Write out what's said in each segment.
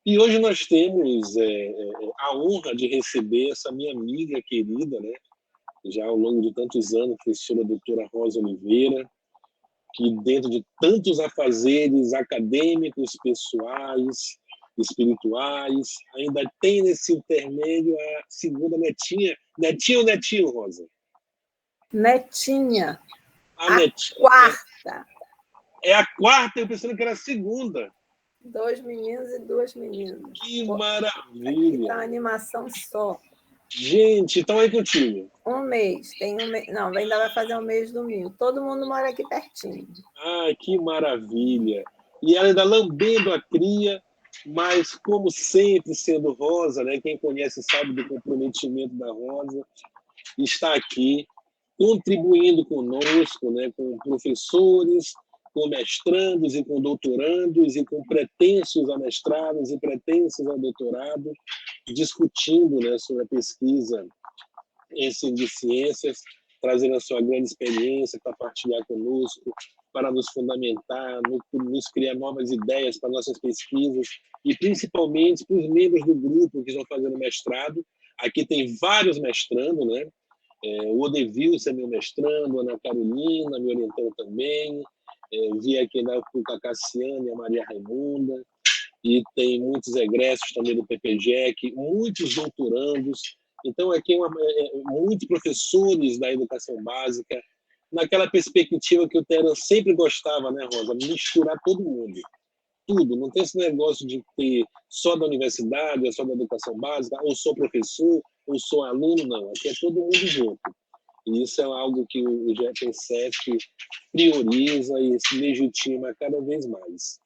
E hoje nós temos a honra de receber essa minha amiga querida, né? Já ao longo de tantos anos, professora doutora Rosa Oliveira, que dentro de tantos afazeres acadêmicos, pessoais, espirituais, ainda tem nesse intermédio a segunda netinha. Netinha ou netinho, Rosa? Netinha. A netinha. Quarta. É a quarta, eu pensando que era a segunda. 2 meninos e 2 meninas. Que maravilha! Aqui está a animação só. Gente, então aí contigo. Um mês. Tem um mês. Não, ainda vai fazer um mês domingo. Todo mundo mora aqui pertinho. Ah, que maravilha! E ela ainda lambendo a cria, mas como sempre sendo Rosa, né? Quem conhece sabe do comprometimento da Rosa, está aqui contribuindo conosco, né? Com professores, com mestrandos e com doutorandos e com pretensos a mestrados e pretensos a doutorado, discutindo, né, sobre a pesquisa em ensino de ciências, trazendo a sua grande experiência para partilhar conosco, para nos fundamentar, nos criar novas ideias para nossas pesquisas e principalmente para os membros do grupo que estão fazendo mestrado. Aqui tem vários mestrandos, né? O Odevilson é meu mestrando, a Ana Carolina me orientou também, vi aqui na a Cassiane e a Maria Raimunda, e tem muitos egressos também do PPGEC, muitos doutorandos. Então, aqui muitos professores da educação básica, naquela perspectiva que o Teran sempre gostava, né, Rosa? Misturar todo mundo, tudo. Não tem esse negócio de ter só da universidade, ou só da educação básica, ou sou professor, ou sou aluno, não. Aqui é todo mundo junto. E isso é algo que o GEPENSET prioriza e se legitima cada vez mais.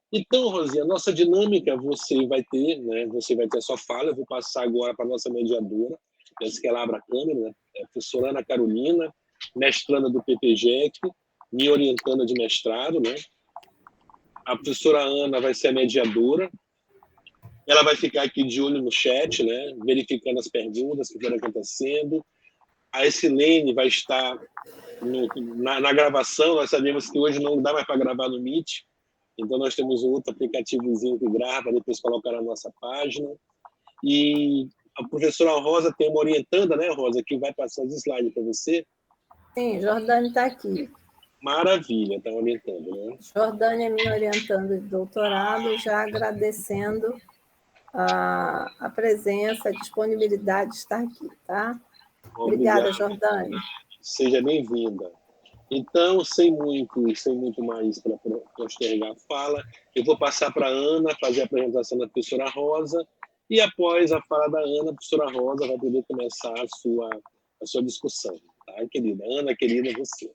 Então, Rosinha, a nossa dinâmica você vai ter, né? Você vai ter a sua fala. Eu vou passar agora para a nossa mediadora, antes que ela abra a câmera, né? É a professora Ana Carolina, mestranda do PPGEC, me orientando de mestrado, né? A professora Ana vai ser a mediadora. Ela vai ficar aqui de olho no chat, né? Verificando as perguntas que forem acontecendo. A Silene vai estar na gravação. Nós sabemos que hoje não dá mais para gravar no Meet, então nós temos um outro aplicativozinho que grava, depois colocar na nossa página. E a professora Rosa tem uma orientanda, né, Rosa, que vai passar os slides para você. Sim, Jordânia está aqui. Maravilha, está orientando, né? Jordânia me orientando de doutorado, já agradecendo a presença, a disponibilidade de estar aqui, tá? Obrigada, Jordânia. Seja bem-vinda. Então, sem muito mais para postergar a fala, eu vou passar para a Ana fazer a apresentação da professora Rosa, e após a fala da Ana, a professora Rosa vai poder começar a sua discussão. Tá, querida? Ana, querida, você.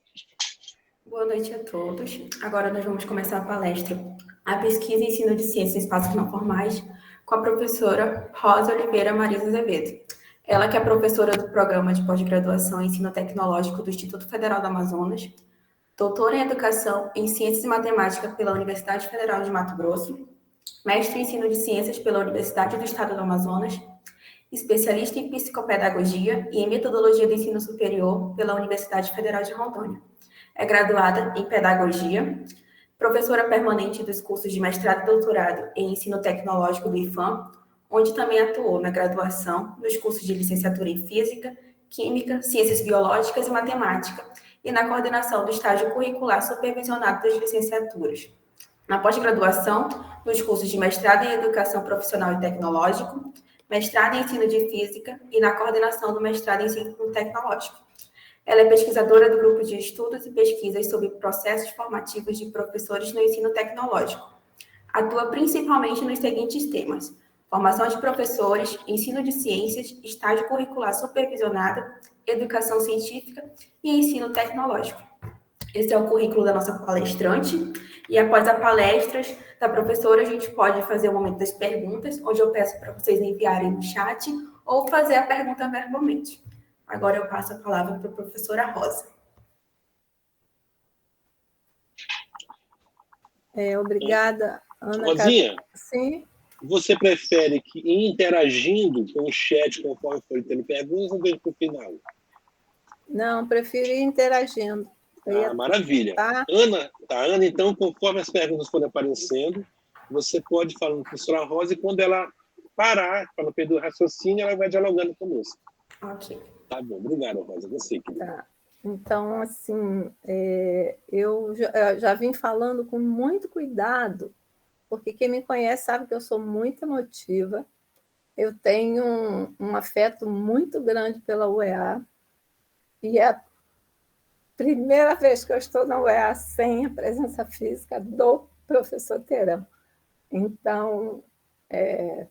Boa noite a todos. Agora nós vamos começar a palestra A Pesquisa e Ensino de Ciências em Espaços Não Formais, com a professora Rosa Oliveira Marisa Azevedo. Ela que é professora do Programa de Pós-Graduação em Ensino Tecnológico do Instituto Federal do Amazonas, doutora em Educação em Ciências e Matemática pela Universidade Federal de Mato Grosso, mestre em Ensino de Ciências pela Universidade do Estado do Amazonas, especialista em Psicopedagogia e em Metodologia do Ensino Superior pela Universidade Federal de Rondônia. É graduada em Pedagogia, professora permanente dos cursos de mestrado e doutorado em Ensino Tecnológico do IFAM, onde também atuou na graduação nos cursos de licenciatura em Física, Química, Ciências Biológicas e Matemática, e na coordenação do estágio curricular supervisionado das licenciaturas. Na pós-graduação, nos cursos de mestrado em Educação Profissional e Tecnológico, mestrado em Ensino de Física e na coordenação do mestrado em Ensino Tecnológico. Ela é pesquisadora do Grupo de Estudos e Pesquisas sobre Processos Formativos de Professores no Ensino Tecnológico. Atua principalmente nos seguintes temas: formação de professores, ensino de ciências, estágio curricular supervisionado, educação científica e ensino tecnológico. Esse é o currículo da nossa palestrante, e após a palestra da professora, a gente pode fazer o momento das perguntas, onde eu peço para vocês enviarem no chat ou fazer a pergunta verbalmente. Agora eu passo a palavra para a professora Rosa. Obrigada, Ana. Rosinha, sim? Você prefere que ir interagindo com o chat conforme for tendo perguntas ou deixa para o final? Não, prefiro ir interagindo. Maravilha. Tá? Ana, então, conforme as perguntas forem aparecendo, você pode falar com a professora Rosa e quando ela parar, para não perder o raciocínio, ela vai dialogando conosco. Ok. Tá bom, obrigado, Rosa. Você, querida. Tá. Então, assim, eu já vim falando com muito cuidado, porque quem me conhece sabe que eu sou muito emotiva, eu tenho um afeto muito grande pela UEA, e é a primeira vez que eu estou na UEA sem a presença física do professor Terão. Então, é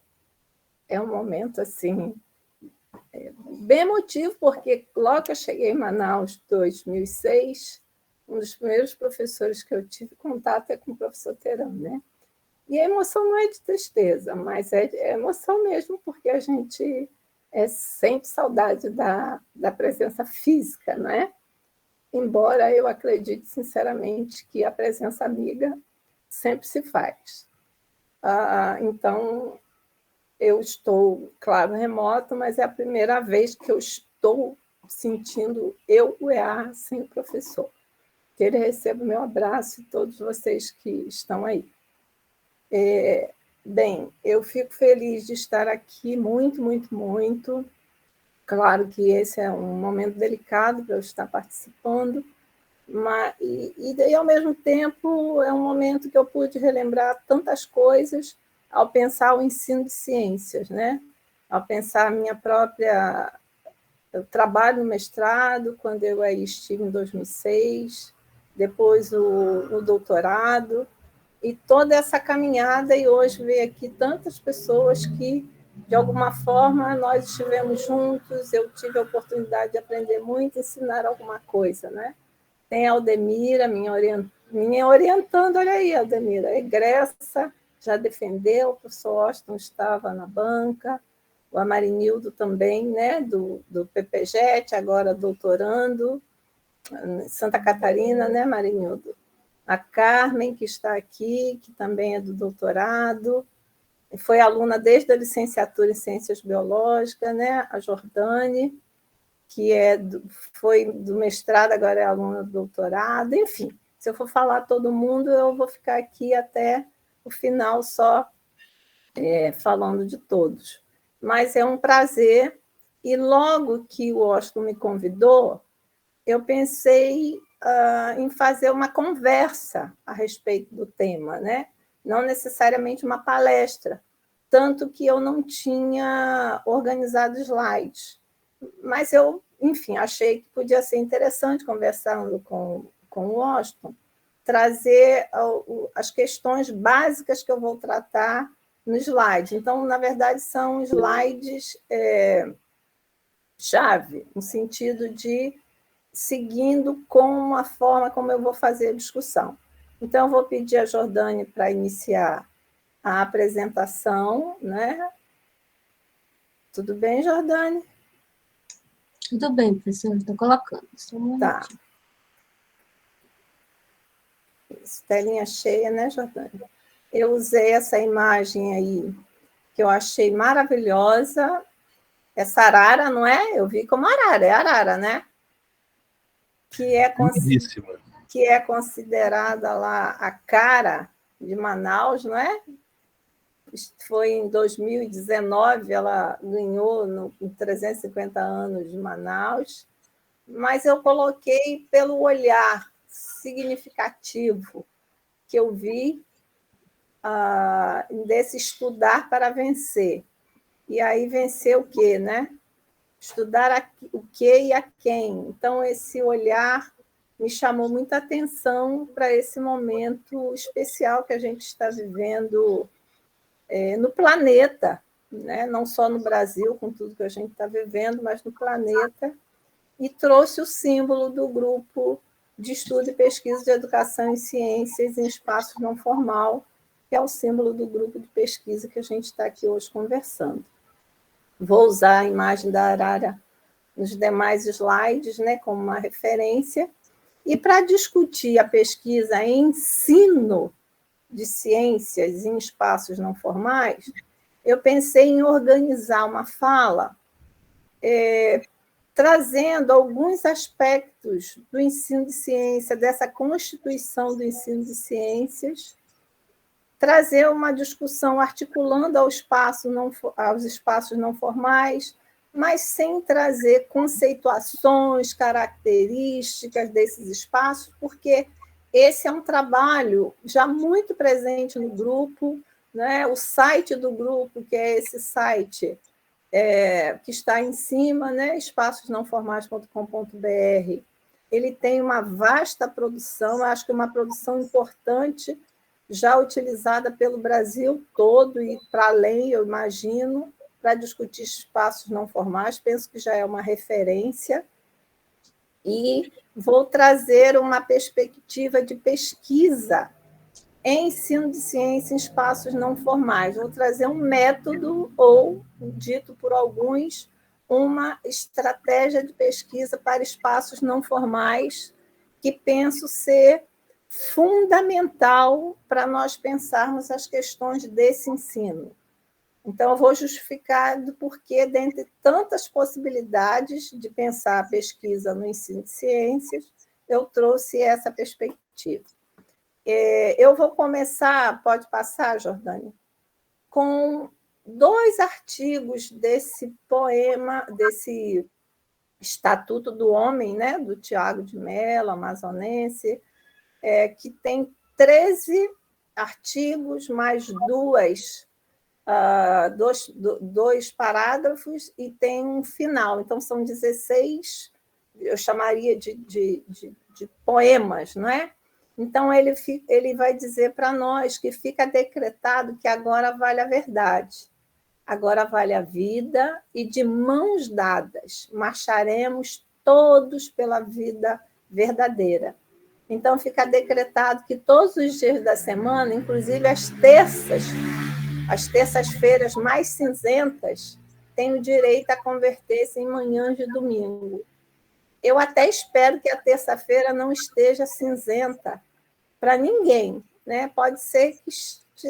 um momento, assim, bem emotivo, porque logo que eu cheguei em Manaus, em 2006, um dos primeiros professores que eu tive contato é com o professor Terão, né? E a emoção não é de tristeza, mas é emoção mesmo, porque a gente sente saudade da presença física, não é? Embora eu acredite, sinceramente, que a presença amiga sempre se faz. Então, eu estou, claro, remoto, mas é a primeira vez que eu estou sentindo eu, o EA, sem o professor. Que ele receba o meu abraço e todos vocês que estão aí. Bem, eu fico feliz de estar aqui, muito, muito, muito. Claro que esse é um momento delicado para eu estar participando, mas, e ao mesmo tempo é um momento que eu pude relembrar tantas coisas ao pensar o ensino de ciências, né? Ao pensar a minha própria... Eu trabalho no mestrado, quando eu aí estive em 2006, depois no doutorado, e toda essa caminhada, e hoje ver aqui tantas pessoas que, de alguma forma, nós estivemos juntos, eu tive a oportunidade de aprender muito, ensinar alguma coisa, né? Tem a Aldemira, minha orientando, olha aí, Aldemira, egressa, já defendeu, o professor Austin estava na banca, o Amarinildo também, né, do PPJET, agora doutorando, em Santa Catarina, né, Marinildo? A Carmen, que está aqui, que também é do doutorado, foi aluna desde a licenciatura em Ciências Biológicas, né? A Jordane, que foi do mestrado, agora é aluna do doutorado, enfim. Se eu for falar todo mundo, eu vou ficar aqui até o final só falando de todos. Mas é um prazer, e logo que o Washington me convidou, eu pensei em fazer uma conversa a respeito do tema, né? Não necessariamente uma palestra, tanto que eu não tinha organizado slides. Mas eu, enfim, achei que podia ser interessante, conversando com o Washington, trazer as questões básicas que eu vou tratar no slide. Então, na verdade, são slides chave, no sentido de seguindo com a forma como eu vou fazer a discussão. Então, eu vou pedir a Jordane para iniciar a apresentação, né? Tudo bem, Jordane? Tudo bem, professor, estou colocando. Tá. Telinha cheia, né, Jordane? Eu usei essa imagem aí, que eu achei maravilhosa. Essa arara, não é? Eu vi como arara, é arara, né? Que é considerada lá a cara de Manaus, não é? Foi em 2019, ela ganhou em 350 anos de Manaus, mas eu coloquei pelo olhar significativo que eu vi desse estudar para vencer. E aí vencer o quê, né? Estudar o que e a quem. Então, esse olhar me chamou muita atenção para esse momento especial que a gente está vivendo no planeta, né? Não só no Brasil, com tudo que a gente está vivendo, mas no planeta, e trouxe o símbolo do grupo de estudo e pesquisa de educação e ciências em espaços não formal, que é o símbolo do grupo de pesquisa que a gente está aqui hoje conversando. Vou usar a imagem da arara nos demais slides, né, como uma referência, e para discutir a pesquisa em ensino de ciências em espaços não formais, eu pensei em organizar uma fala trazendo alguns aspectos do ensino de ciência, dessa constituição do ensino de ciências, trazer uma discussão articulando aos espaços não formais, mas sem trazer conceituações, características desses espaços, porque esse é um trabalho já muito presente no grupo, né? O site do grupo, que é esse site que está em cima, né? espaçosnãoformais.com.br, ele tem uma vasta produção, acho que uma produção importante, já utilizada pelo Brasil todo e para além, eu imagino, para discutir espaços não formais, penso que já é uma referência, e vou trazer uma perspectiva de pesquisa em ensino de ciência em espaços não formais. Vou trazer um método, ou, dito por alguns, uma estratégia de pesquisa para espaços não formais, que penso ser fundamental para nós pensarmos as questões desse ensino. Então, eu vou justificar do porquê, dentre tantas possibilidades de pensar a pesquisa no ensino de ciências, eu trouxe essa perspectiva. Eu vou começar, pode passar, Jordânia, com 2 artigos desse poema, desse Estatuto do Homem, né, do Tiago de Mello, amazonense, que tem 13 artigos, mais dois parágrafos e tem um final. Então, são 16, eu chamaria de poemas, não é? Então, ele vai dizer para nós que fica decretado que agora vale a verdade, agora vale a vida, e de mãos dadas marcharemos todos pela vida verdadeira. Então, fica decretado que todos os dias da semana, inclusive as terças-feiras mais cinzentas, têm o direito a converter-se em manhãs de domingo. Eu até espero que a terça-feira não esteja cinzenta para ninguém, né? Pode ser que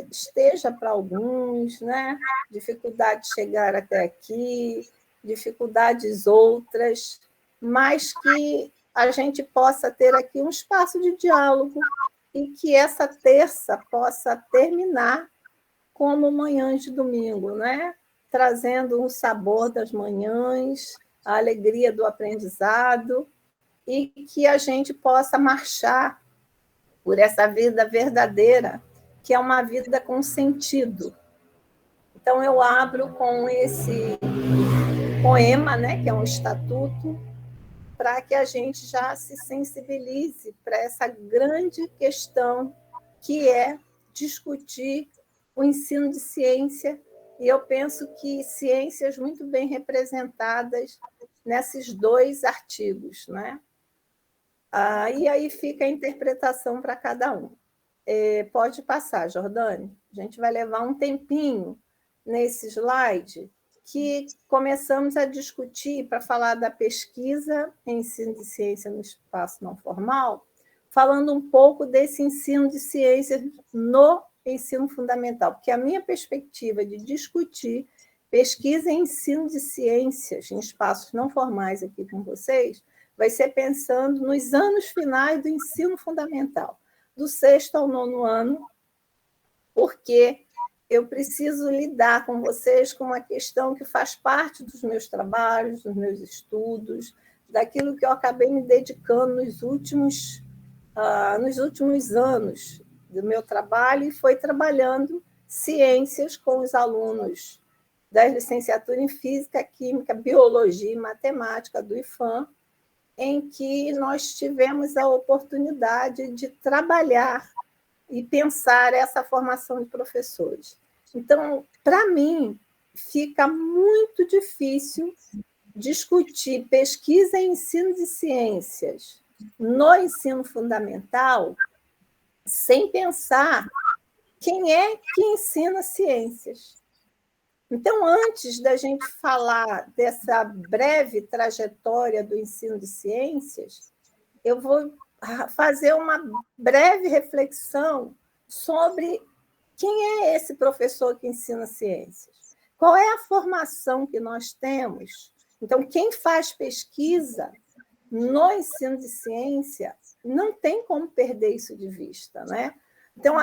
esteja para alguns, né? Dificuldade de chegar até aqui, dificuldades outras, mas que a gente possa ter aqui um espaço de diálogo e que essa terça possa terminar como manhãs de domingo, né? Trazendo o sabor das manhãs, a alegria do aprendizado, e que a gente possa marchar por essa vida verdadeira, que é uma vida com sentido. Então, eu abro com esse poema, né, que é um estatuto, para que a gente já se sensibilize para essa grande questão que é discutir o ensino de ciência, e eu penso que ciências muito bem representadas nesses 2 artigos, né? E aí fica a interpretação para cada um. Pode passar, Jordânia. A gente vai levar um tempinho nesse slide que começamos a discutir para falar da pesquisa em ensino de ciência no espaço não formal, falando um pouco desse ensino de ciências no ensino fundamental, porque a minha perspectiva de discutir pesquisa em ensino de ciências em espaços não formais aqui com vocês vai ser pensando nos anos finais do ensino fundamental, do 6º ao 9º ano, porque eu preciso lidar com vocês com uma questão que faz parte dos meus trabalhos, dos meus estudos, daquilo que eu acabei me dedicando nos últimos anos do meu trabalho, e foi trabalhando ciências com os alunos da licenciatura em Física, Química, Biologia e Matemática do IFAM, em que nós tivemos a oportunidade de trabalhar e pensar essa formação de professores. Então, para mim, fica muito difícil discutir pesquisa em ensino de ciências no ensino fundamental sem pensar quem é que ensina ciências. Então, antes da gente falar dessa breve trajetória do ensino de ciências, eu vou fazer uma breve reflexão sobre quem é esse professor que ensina ciências. Qual é a formação que nós temos? Então, quem faz pesquisa no ensino de ciência não tem como perder isso de vista, né? Então,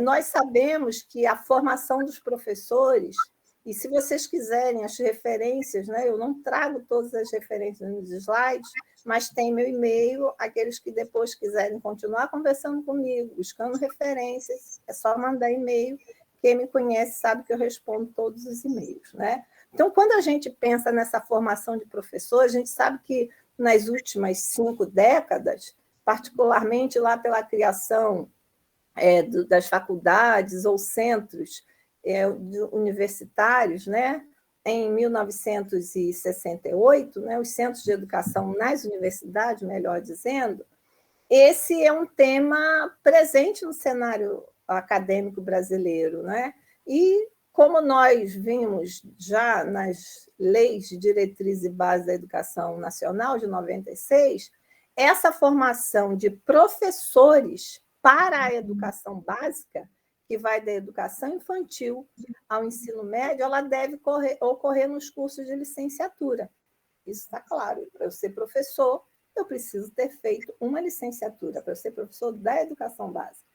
nós sabemos que a formação dos professores, e se vocês quiserem as referências, né, eu não trago todas as referências nos slides, mas tem meu e-mail, aqueles que depois quiserem continuar conversando comigo, buscando referências, é só mandar e-mail. Quem me conhece sabe que eu respondo todos os e-mails, né? Então, quando a gente pensa nessa formação de professores, a gente sabe que nas últimas 5 décadas, particularmente lá pela criação das faculdades ou centros universitários, né? Em 1968, né? Os centros de educação nas universidades, melhor dizendo, esse é um tema presente no cenário acadêmico brasileiro, né? E como nós vimos já nas leis de diretriz e base da educação nacional de 96, essa formação de professores para a educação básica, que vai da educação infantil ao ensino médio, ela deve ocorrer nos cursos de licenciatura. Isso está claro. Para eu ser professor, eu preciso ter feito uma licenciatura, para eu ser professor da educação básica.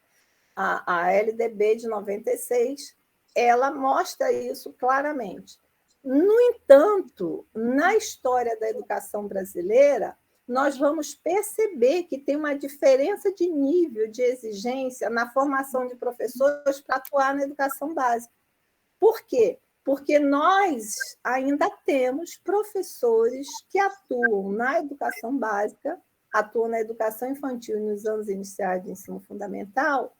A LDB de 96, ela mostra isso claramente. No entanto, na história da educação brasileira, nós vamos perceber que tem uma diferença de nível de exigência na formação de professores para atuar na educação básica. Por quê? Porque nós ainda temos professores que atuam na educação básica, atuam na educação infantil nos anos iniciais de ensino fundamental,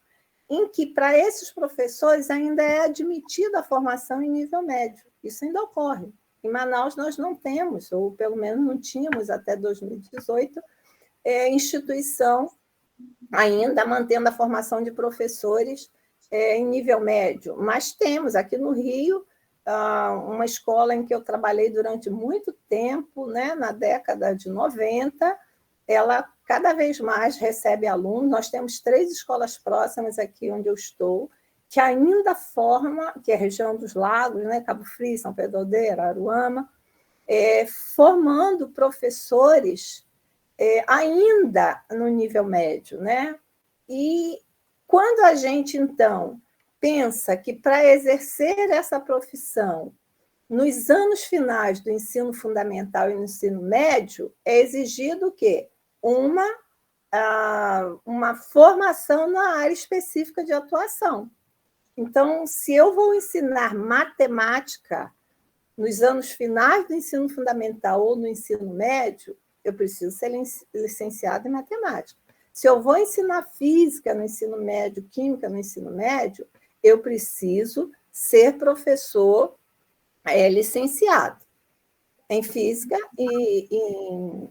em que, para esses professores, ainda é admitida a formação em nível médio. Isso ainda ocorre. Em Manaus, nós não temos, ou pelo menos não tínhamos até 2018, instituição ainda mantendo a formação de professores em nível médio. Mas temos aqui no Rio uma escola em que eu trabalhei durante muito tempo, né, na década de 90, ela cada vez mais recebe alunos. Nós temos 3 escolas próximas aqui onde eu estou, que ainda forma, que é a região dos lagos, né, Cabo Frio, São Pedro Aldeia, Aruama, formando professores ainda no nível médio, né? E quando a gente, então, pensa que para exercer essa profissão, nos anos finais do ensino fundamental e no ensino médio, é exigido o quê? Uma formação na área específica de atuação. Então, se eu vou ensinar matemática nos anos finais do ensino fundamental ou no ensino médio, eu preciso ser licenciado em matemática. Se eu vou ensinar física no ensino médio, química no ensino médio, eu preciso ser professor licenciado em física e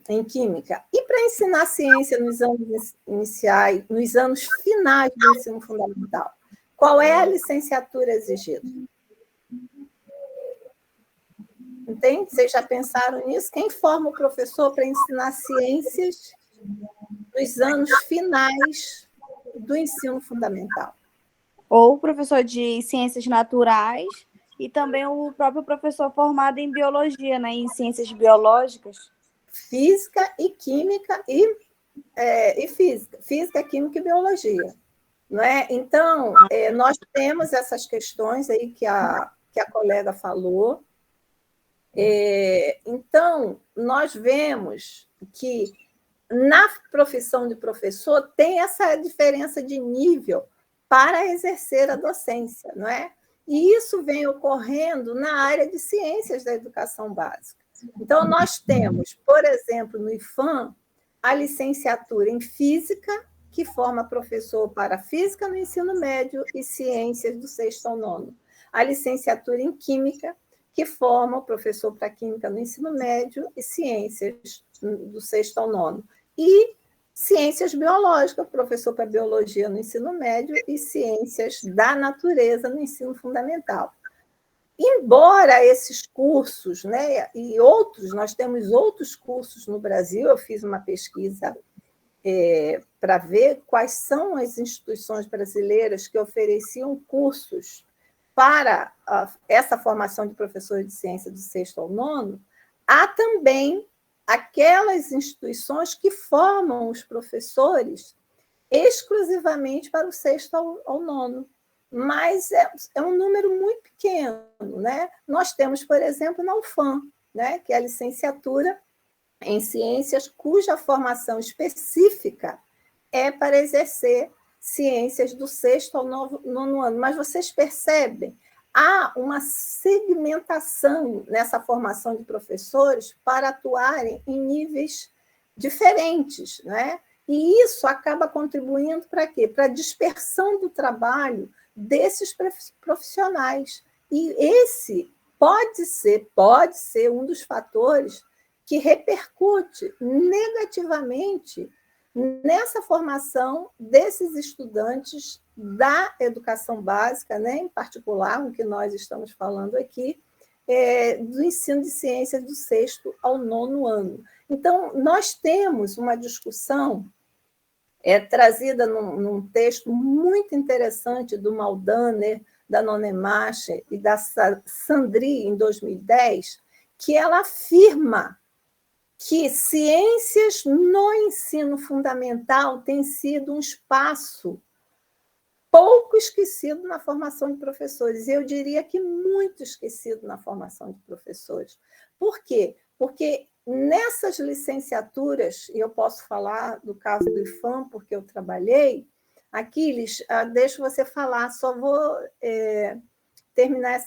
em química. E para ensinar ciência nos anos iniciais, nos anos finais do ensino fundamental, qual é a licenciatura exigida? Entende? Vocês já pensaram nisso? Quem forma o professor para ensinar ciências nos anos finais do ensino fundamental? Ou o professor de ciências naturais e também o próprio professor formado em biologia, né? Em ciências biológicas. Física e química e física. Física, química e biologia. Não é? Então, nós temos essas questões aí que a colega falou. Então, nós vemos que na profissão de professor tem essa diferença de nível para exercer a docência, não é? E isso vem ocorrendo na área de ciências da educação básica. Então, nós temos, por exemplo, no IFAM, a licenciatura em Física, que forma professor para Física no ensino médio e Ciências do 6º ao 9º. A licenciatura em Química, que forma o professor para Química no ensino médio e Ciências do 6º ao 9º. E Ciências Biológicas, professor para Biologia no ensino médio e Ciências da Natureza no ensino fundamental. Embora esses cursos, né, e outros, nós temos outros cursos no Brasil, eu fiz uma pesquisa para ver quais são as instituições brasileiras que ofereciam cursos para essa formação de professores de ciência do 6º ao 9º, há também aquelas instituições que formam os professores exclusivamente para o 6º ao 9º. Mas é um número muito pequeno, né? Nós temos, por exemplo, na UFAM, né? Que é a licenciatura em ciências, cuja formação específica é para exercer ciências do 6º ao 9º ano. Mas vocês percebem, há uma segmentação nessa formação de professores para atuarem em níveis diferentes, né? E isso acaba contribuindo para quê? Para a dispersão do trabalho desses profissionais. E esse pode ser um dos fatores que repercute negativamente nessa formação desses estudantes da educação básica, né, em particular, o que nós estamos falando aqui, do ensino de ciências do 6º ao 9º ano. Então, nós temos uma discussão trazida num texto muito interessante do Maldaner, da Nonemacher e da Sandri, em 2010, que ela afirma que ciências no ensino fundamental tem sido um espaço pouco esquecido na formação de professores. Eu diria que muito esquecido na formação de professores. Por quê? Porque nessas licenciaturas, e eu posso falar do caso do IFAM, porque eu trabalhei, Aquiles, deixa você falar, só vou terminar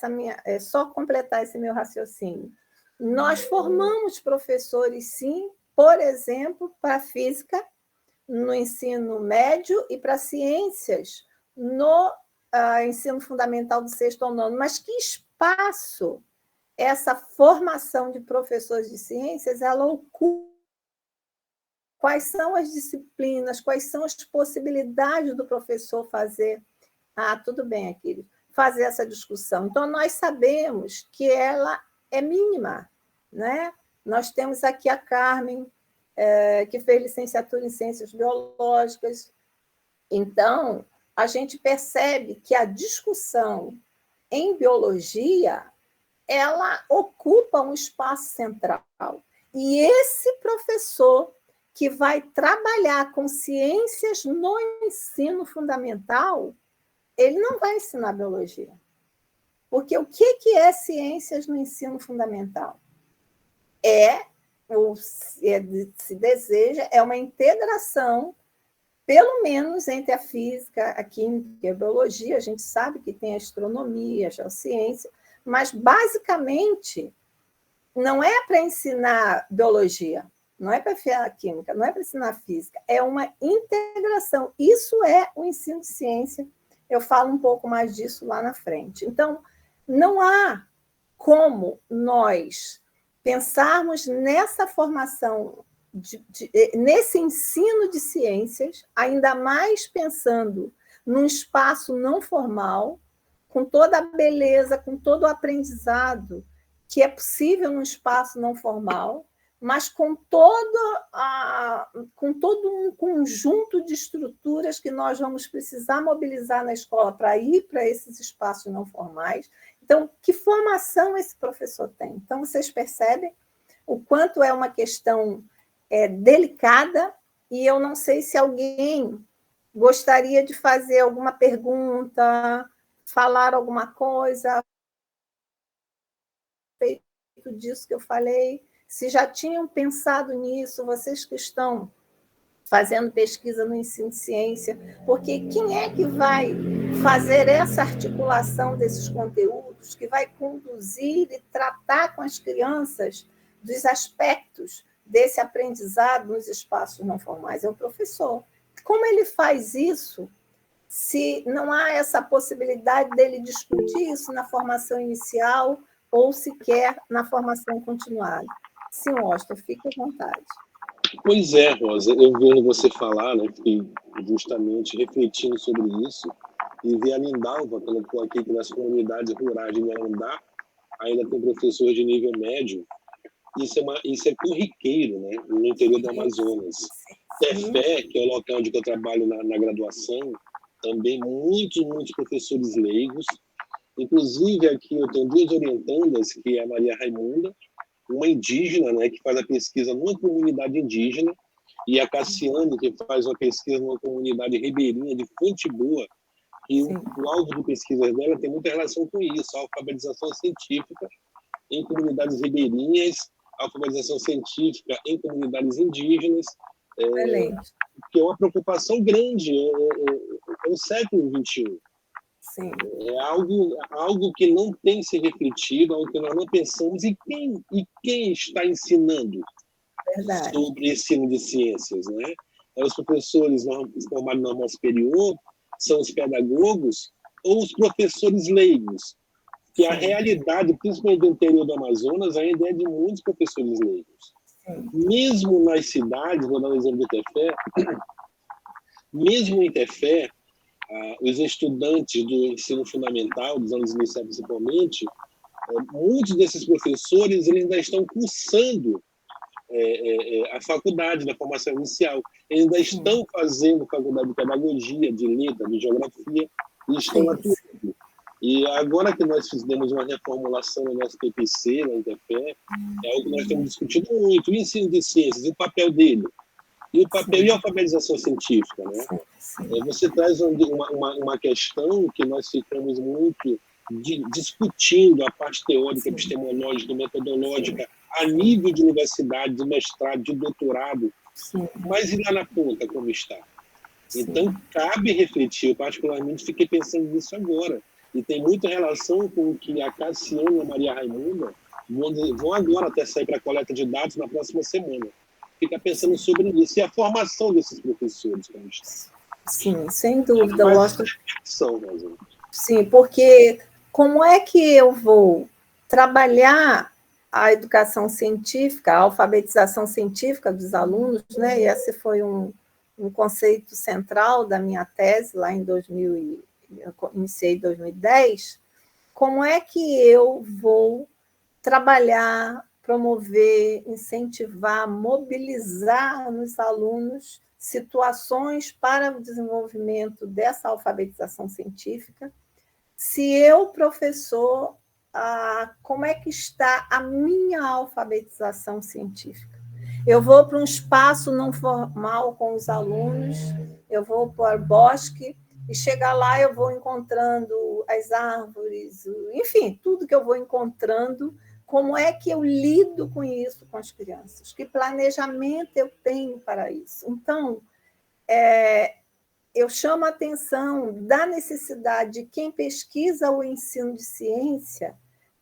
só completar esse meu raciocínio. Nós formamos professores, sim, por exemplo, para física no ensino médio e para ciências no ensino fundamental do 6º ao 9º, mas que espaço essa formação de professores de ciências ela ocupa? Quais são as disciplinas, quais são as possibilidades do professor fazer? Tudo bem, Aquiles, fazer essa discussão. Então, nós sabemos que ela é mínima, né? Nós temos aqui a Carmen, que fez licenciatura em Ciências Biológicas. Então, a gente percebe que a discussão em biologia ela ocupa um espaço central. E esse professor que vai trabalhar com ciências no ensino fundamental, ele não vai ensinar biologia. Porque o que é ciências no ensino fundamental? Se deseja, é uma integração, pelo menos entre a física, a química e a biologia. A gente sabe que tem a astronomia, a geociência, mas, basicamente, não é para ensinar biologia, não é para ensinar química, não é para ensinar física, é uma integração. Isso é o ensino de ciência. Eu falo um pouco mais disso lá na frente. Então, não há como nós pensarmos nessa formação, nesse ensino de ciências, ainda mais pensando num espaço não formal, com toda a beleza, com todo o aprendizado que é possível num espaço não formal, mas com todo um conjunto de estruturas que nós vamos precisar mobilizar na escola para ir para esses espaços não formais. Então, que formação esse professor tem? Então, vocês percebem o quanto é uma questão delicada, e eu não sei se alguém gostaria de fazer alguma pergunta, falar alguma coisa a respeito disso que eu falei, se já tinham pensado nisso, vocês que estão fazendo pesquisa no ensino de ciência, porque quem é que vai fazer essa articulação desses conteúdos, que vai conduzir e tratar com as crianças dos aspectos desse aprendizado nos espaços não formais? É o professor. Como ele faz isso se não há essa possibilidade dele discutir isso na formação inicial ou sequer na formação continuada? Sim, Washington, fique à vontade. Pois é, Rosa, eu vendo você falar, né, que justamente refletindo sobre isso, e ver a Lindalva colocou aqui que nas comunidades rurais de Mirandá ainda tem professor de nível médio. Isso é corriqueiro, né, no interior do Amazonas. Tefé, que é o local onde eu trabalho na graduação, também muitos professores leigos. Inclusive, aqui eu tenho duas orientandas, que é a Maria Raimunda, uma indígena, né, que faz a pesquisa numa comunidade indígena, E a Cassiane, que faz uma pesquisa numa comunidade ribeirinha de Fonte Boa, e o alvo de pesquisa dela tem muita relação com isso, a alfabetização científica em comunidades ribeirinhas, alfabetização científica em comunidades indígenas, que é uma preocupação grande, é o século XXI. Sim. É algo que não tem se refletido, algo que nós não pensamos. E quem está ensinando sobre ensino de ciências? Né? Os professores formados no normal superior, são os pedagogos ou os professores leigos? Que a realidade, principalmente do interior do Amazonas, ainda é de muitos professores leigos. Sim. Mesmo nas cidades, vou dar um exemplo de Tefé, mesmo em Tefé, os estudantes do ensino fundamental, dos anos iniciais principalmente, muitos desses professores eles ainda estão cursando a faculdade da formação inicial. Eles ainda estão fazendo faculdade de pedagogia, de letra, de geografia, e estão atuando. E agora que nós fizemos uma reformulação no nosso PPC, na Interfé, é algo que nós temos discutido muito, o ensino de ciências, o papel dele, e o papel e a alfabetização científica. Né? Você traz uma questão que nós ficamos muito discutindo, a parte teórica, epistemológica, metodológica, a nível de universidade, de mestrado, de doutorado, mas e lá na ponta, como está? Então, cabe refletir, eu particularmente fiquei pensando nisso agora, e tem muita relação com o que a Cassiane e a Maria Raimunda vão agora até sair para a coleta de dados na próxima semana. Fica pensando sobre isso, e a formação desses professores, como está. Sim, sem dúvida. Mas sim, porque como é que eu vou trabalhar a educação científica, a alfabetização científica dos alunos, né? E esse foi um conceito central da minha tese, lá em 2000, eu iniciei em 2010, como é que eu vou trabalhar, promover, incentivar, mobilizar nos alunos situações para o desenvolvimento dessa alfabetização científica, se eu, professor, como é que está a minha alfabetização científica? Eu vou para um espaço não formal com os alunos, eu vou para o bosque, e chegar lá eu vou encontrando as árvores, enfim, tudo que eu vou encontrando, como é que eu lido com isso com as crianças? Que planejamento eu tenho para isso? Então, eu chamo a atenção da necessidade de quem pesquisa o ensino de ciência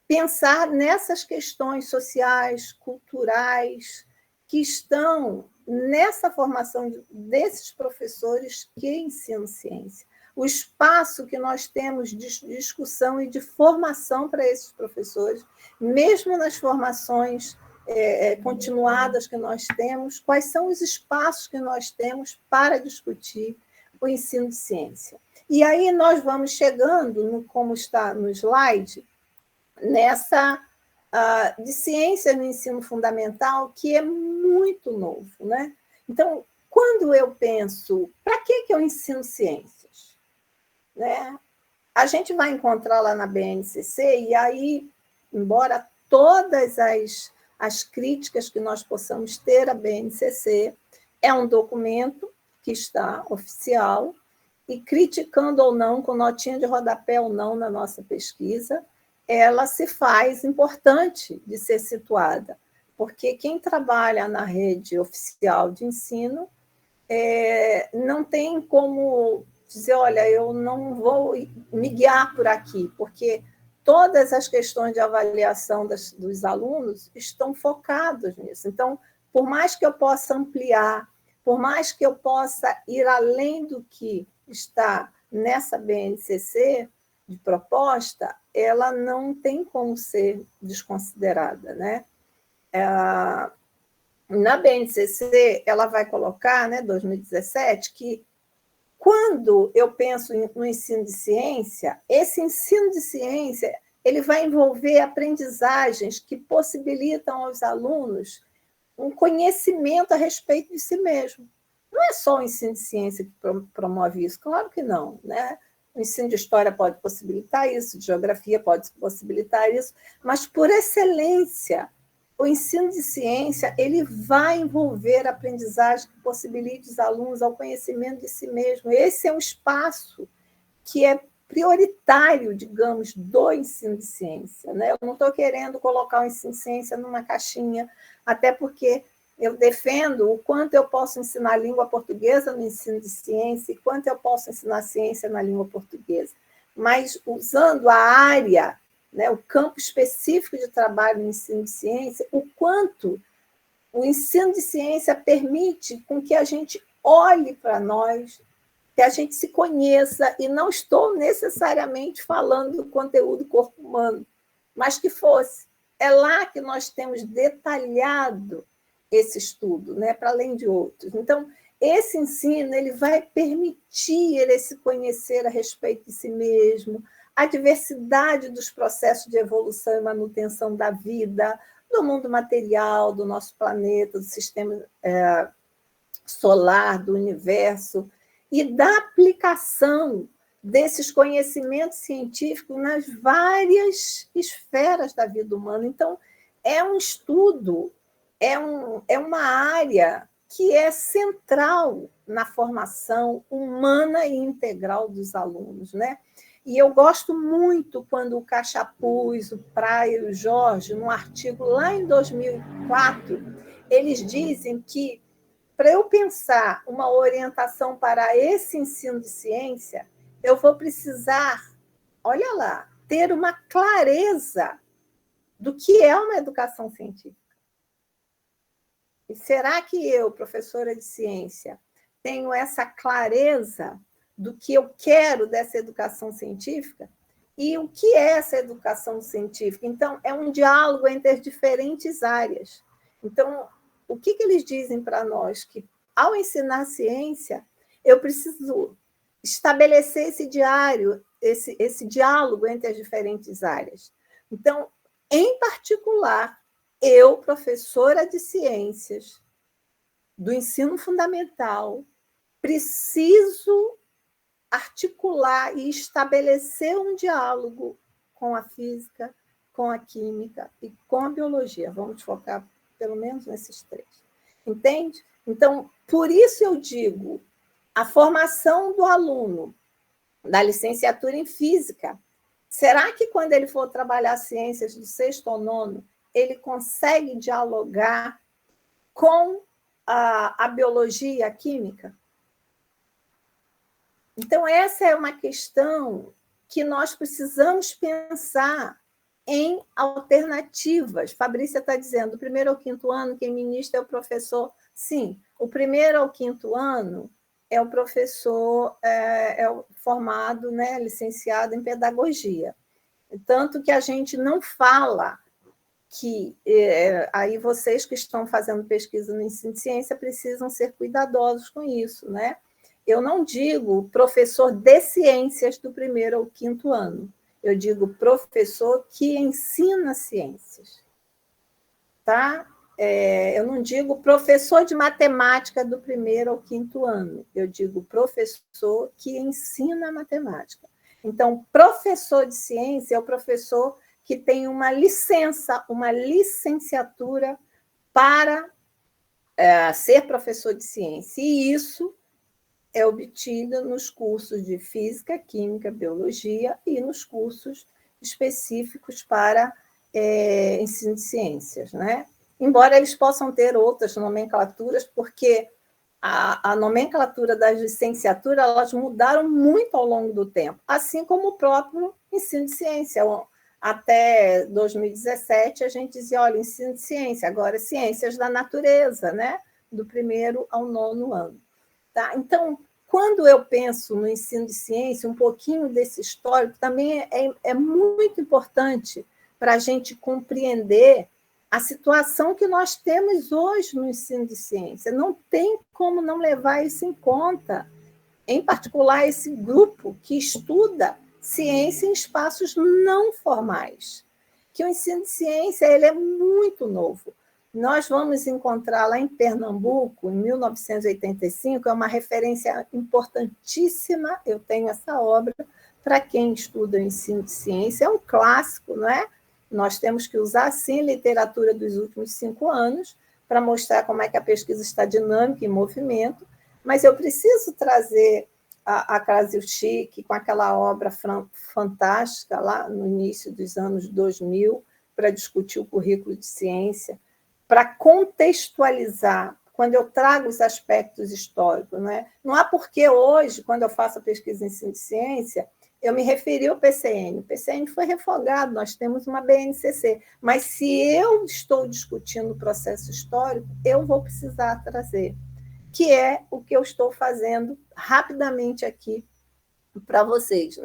pensar nessas questões sociais, culturais, que estão nessa formação desses professores que ensinam ciência. O espaço que nós temos de discussão e de formação para esses professores, mesmo nas formações continuadas que nós temos, quais são os espaços que nós temos para discutir o ensino de ciência. E aí nós vamos chegando, como está no slide, nessa de ciência no ensino fundamental, que é muito novo. Né? Então, quando eu penso, para que eu ensino ciências? Né? A gente vai encontrar lá na BNCC, e aí, embora todas as críticas que nós possamos ter à BNCC, é um documento que está oficial, e criticando ou não, com notinha de rodapé ou não na nossa pesquisa, ela se faz importante de ser situada, porque quem trabalha na rede oficial de ensino não tem como dizer, olha, eu não vou me guiar por aqui, porque todas as questões de avaliação dos alunos estão focadas nisso. Então, por mais que eu possa ampliar, por mais que eu possa ir além do que está nessa BNCC de proposta, ela não tem como ser desconsiderada. Né? Na BNCC, ela vai colocar, né, 2017, que quando eu penso no ensino de ciência, esse ensino de ciência ele vai envolver aprendizagens que possibilitam aos alunos um conhecimento a respeito de si mesmo. Não é só o ensino de ciência que promove isso, claro que não. Né? O ensino de história pode possibilitar isso, de geografia pode possibilitar isso, mas, por excelência, o ensino de ciência ele vai envolver aprendizagem que possibilite os alunos ao conhecimento de si mesmo. Esse é um espaço que é prioritário, digamos, do ensino de ciência, né? Eu não estou querendo colocar o ensino de ciência numa caixinha, até porque eu defendo o quanto eu posso ensinar a língua portuguesa no ensino de ciência e quanto eu posso ensinar ciência na língua portuguesa. Mas usando a área, né, o campo específico de trabalho no ensino de ciência, o quanto o ensino de ciência permite com que a gente olhe para nós, que a gente se conheça, e não estou necessariamente falando do conteúdo do corpo humano, mas que fosse. É lá que nós temos detalhado esse estudo, né, para além de outros. Então, esse ensino ele vai permitir ele se conhecer a respeito de si mesmo, a diversidade dos processos de evolução e manutenção da vida, do mundo material, do nosso planeta, do sistema solar, do universo, e da aplicação desses conhecimentos científicos nas várias esferas da vida humana. Então, é um estudo, é uma área que é central na formação humana e integral dos alunos, né? E eu gosto muito quando o Cachapuz, o Praia e o Jorge, num artigo lá em 2004, eles dizem que, para eu pensar uma orientação para esse ensino de ciência, eu vou precisar, olha lá, ter uma clareza do que é uma educação científica. E será que eu, professora de ciência, tenho essa clareza do que eu quero dessa educação científica? E o que é essa educação científica? Então, é um diálogo entre as diferentes áreas. Então, o que eles dizem para nós? Que, ao ensinar ciência, eu preciso estabelecer esse diálogo entre as diferentes áreas. Então, em particular, eu, professora de ciências do ensino fundamental, preciso articular e estabelecer um diálogo com a física, com a química e com a biologia. Vamos focar pelo menos nesses três. Entende? Então, por isso eu digo, a formação do aluno da licenciatura em física, será que quando ele for trabalhar ciências do 6º ao 9º, ele consegue dialogar com a biologia e a química? Então, essa é uma questão que nós precisamos pensar em alternativas. Fabrícia está dizendo, do 1º ao 5º ano, quem ministra é o professor. Sim, o 1º ao 5º ano é o professor formado, né, licenciado em pedagogia. Tanto que a gente não fala que aí vocês que estão fazendo pesquisa no ensino de ciência precisam ser cuidadosos com isso, né? Eu não digo professor de ciências do 1º ao 5º ano, eu digo professor que ensina ciências, tá? Eu não digo professor de matemática do 1º ao 5º ano, eu digo professor que ensina matemática. Então, professor de ciência é o professor que tem uma licença, uma licenciatura para ser professor de ciência. E isso é obtido nos cursos de física, química, biologia e nos cursos específicos para ensino de ciências, né? Embora eles possam ter outras nomenclaturas, porque a nomenclatura das licenciaturas elas mudaram muito ao longo do tempo, assim como o próprio ensino de ciência. Até 2017, a gente dizia, olha, ensino de ciência, agora ciências da natureza, né? Do 1º ao 9º ano. Tá? Então, quando eu penso no ensino de ciência, um pouquinho desse histórico também é muito importante para a gente compreender a situação que nós temos hoje no ensino de ciência. Não tem como não levar isso em conta, em particular esse grupo que estuda ciência em espaços não formais, que o ensino de ciência ele é muito novo. Nós vamos encontrar lá em Pernambuco, em 1985, é uma referência importantíssima, eu tenho essa obra, para quem estuda o ensino de ciência, é um clássico, não é? Nós temos que usar, sim, literatura dos últimos 5 anos para mostrar como é que a pesquisa está dinâmica, em movimento, mas eu preciso trazer a Krasiuschik com aquela obra fantástica lá no início dos anos 2000 para discutir o currículo de ciência, para contextualizar, quando eu trago os aspectos históricos. Não há porquê hoje, quando eu faço a pesquisa em ensino de ciência, eu me referi ao PCN. O PCN foi refogado, nós temos uma BNCC. Mas se eu estou discutindo o processo histórico, eu vou precisar trazer, que é o que eu estou fazendo rapidamente aqui para vocês.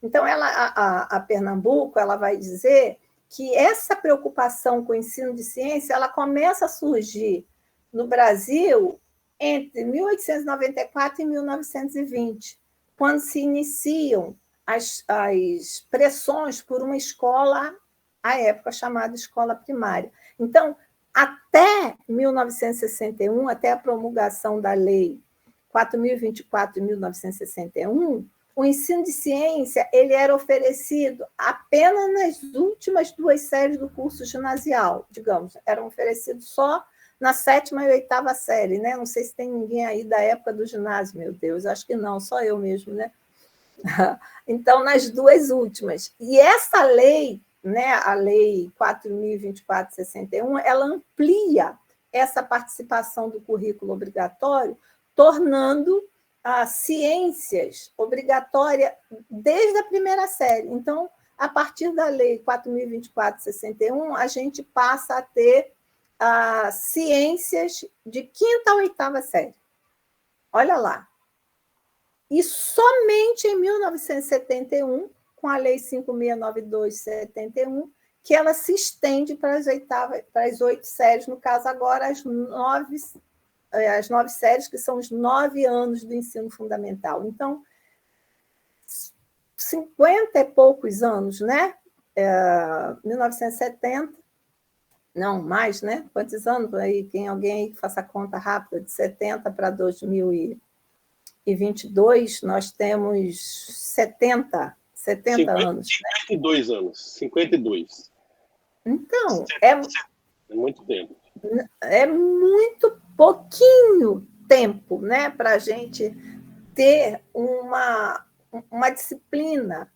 Então, a Pernambuco ela vai dizer que essa preocupação com o ensino de ciência ela começa a surgir no Brasil entre 1894 e 1920, quando se iniciam as pressões por uma escola, à época chamada escola primária. Então, até 1961, até a promulgação da Lei 4.024 de 1961, o ensino de ciência ele era oferecido apenas nas últimas 2 séries do curso ginasial, digamos. Eram oferecidos só na 7ª e 8ª série. Não sei se tem ninguém aí da época do ginásio, meu Deus, acho que não, só eu mesmo. Então, nas 2 últimas. E essa lei, a Lei 4.024 de 61, ela amplia essa participação do currículo obrigatório, tornando as ciências obrigatória desde a primeira série. Então, a partir da Lei 4.024 de 61, a gente passa a ter ciências de 5ª a 8ª série. Olha lá. E somente em 1971, com a Lei 5.692 de 71, que ela se estende para as 8 séries, no caso agora as 9 séries, que são os 9 anos do ensino fundamental. Então, 50 e poucos anos, 1970, não, mais, Quantos anos aí? Tem alguém aí que faça a conta rápida, de 70 para 2022, nós temos 70 anos. 52 anos, 52. Então, é muito tempo. É muito pouquinho tempo, para a gente ter uma disciplina,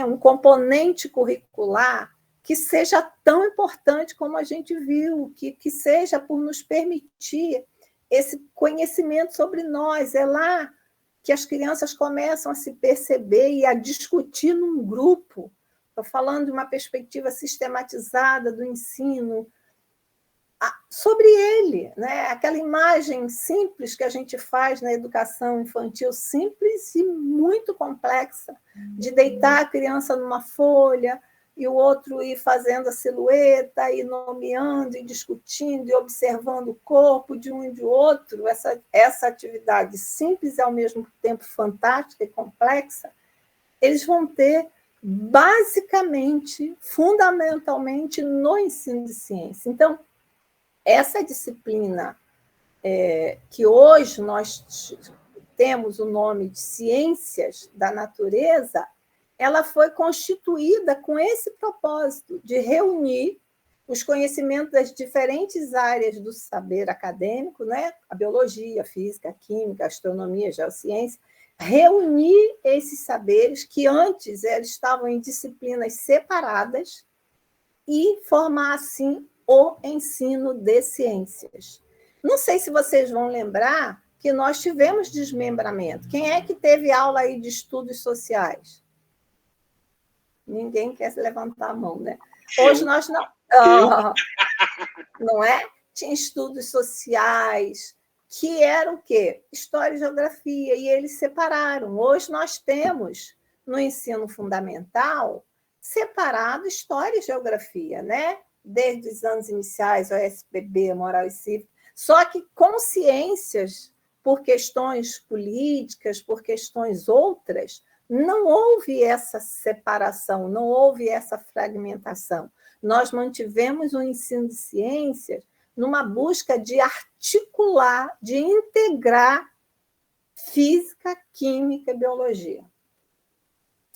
um componente curricular que seja tão importante como a gente viu, que seja por nos permitir esse conhecimento sobre nós. É lá que as crianças começam a se perceber e a discutir num grupo. Estou falando de uma perspectiva sistematizada do ensino, sobre ele, aquela imagem simples que a gente faz na educação infantil, simples e muito complexa, de deitar a criança numa folha e o outro ir fazendo a silhueta, e nomeando, e discutindo, e observando o corpo de um e de outro. Essa atividade simples e, ao mesmo tempo, fantástica e complexa, eles vão ter basicamente, fundamentalmente, no ensino de ciência. Então, essa disciplina que hoje nós temos o nome de ciências da natureza, ela foi constituída com esse propósito de reunir os conhecimentos das diferentes áreas do saber acadêmico, a biologia, a física, a química, a astronomia, a geociência, reunir esses saberes que antes estavam em disciplinas separadas e formar, assim, o ensino de ciências. Não sei se vocês vão lembrar que nós tivemos desmembramento. Quem é que teve aula aí de estudos sociais? Ninguém quer se levantar a mão, Hoje nós não... não é? Tinha estudos sociais, que eram o quê? História e geografia, e eles separaram. Hoje nós temos, no ensino fundamental, separado história e geografia, Desde os anos iniciais, o SPB, moral e cívica, só que consciências, por questões políticas, por questões outras, não houve essa separação, não houve essa fragmentação. Nós mantivemos o ensino de ciências numa busca de articular, de integrar física, química e biologia.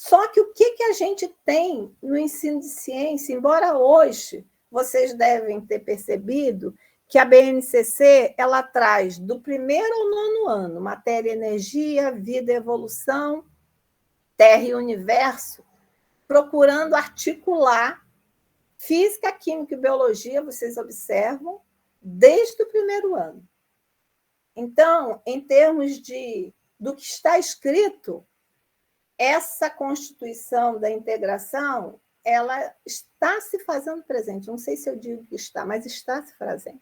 Só que o que a gente tem no ensino de ciência, embora hoje vocês devem ter percebido que a BNCC ela traz do 1º ao 9º ano matéria, energia, vida e evolução, terra e universo, procurando articular física, química e biologia, vocês observam, desde o 1º ano. Então, em termos do que está escrito, essa constituição da integração, ela está se fazendo presente. Não sei se eu digo que está, mas está se fazendo.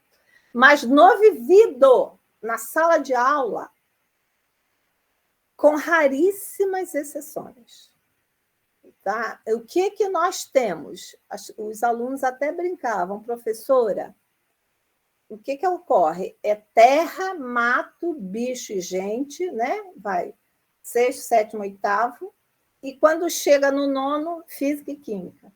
Mas no vivido, na sala de aula, com raríssimas exceções. Tá? O que nós temos? Os alunos até brincavam, professora, o que ocorre? É terra, mato, bicho e gente, né? Vai 6º, 7º, 8º, e quando chega no 9º, física e química.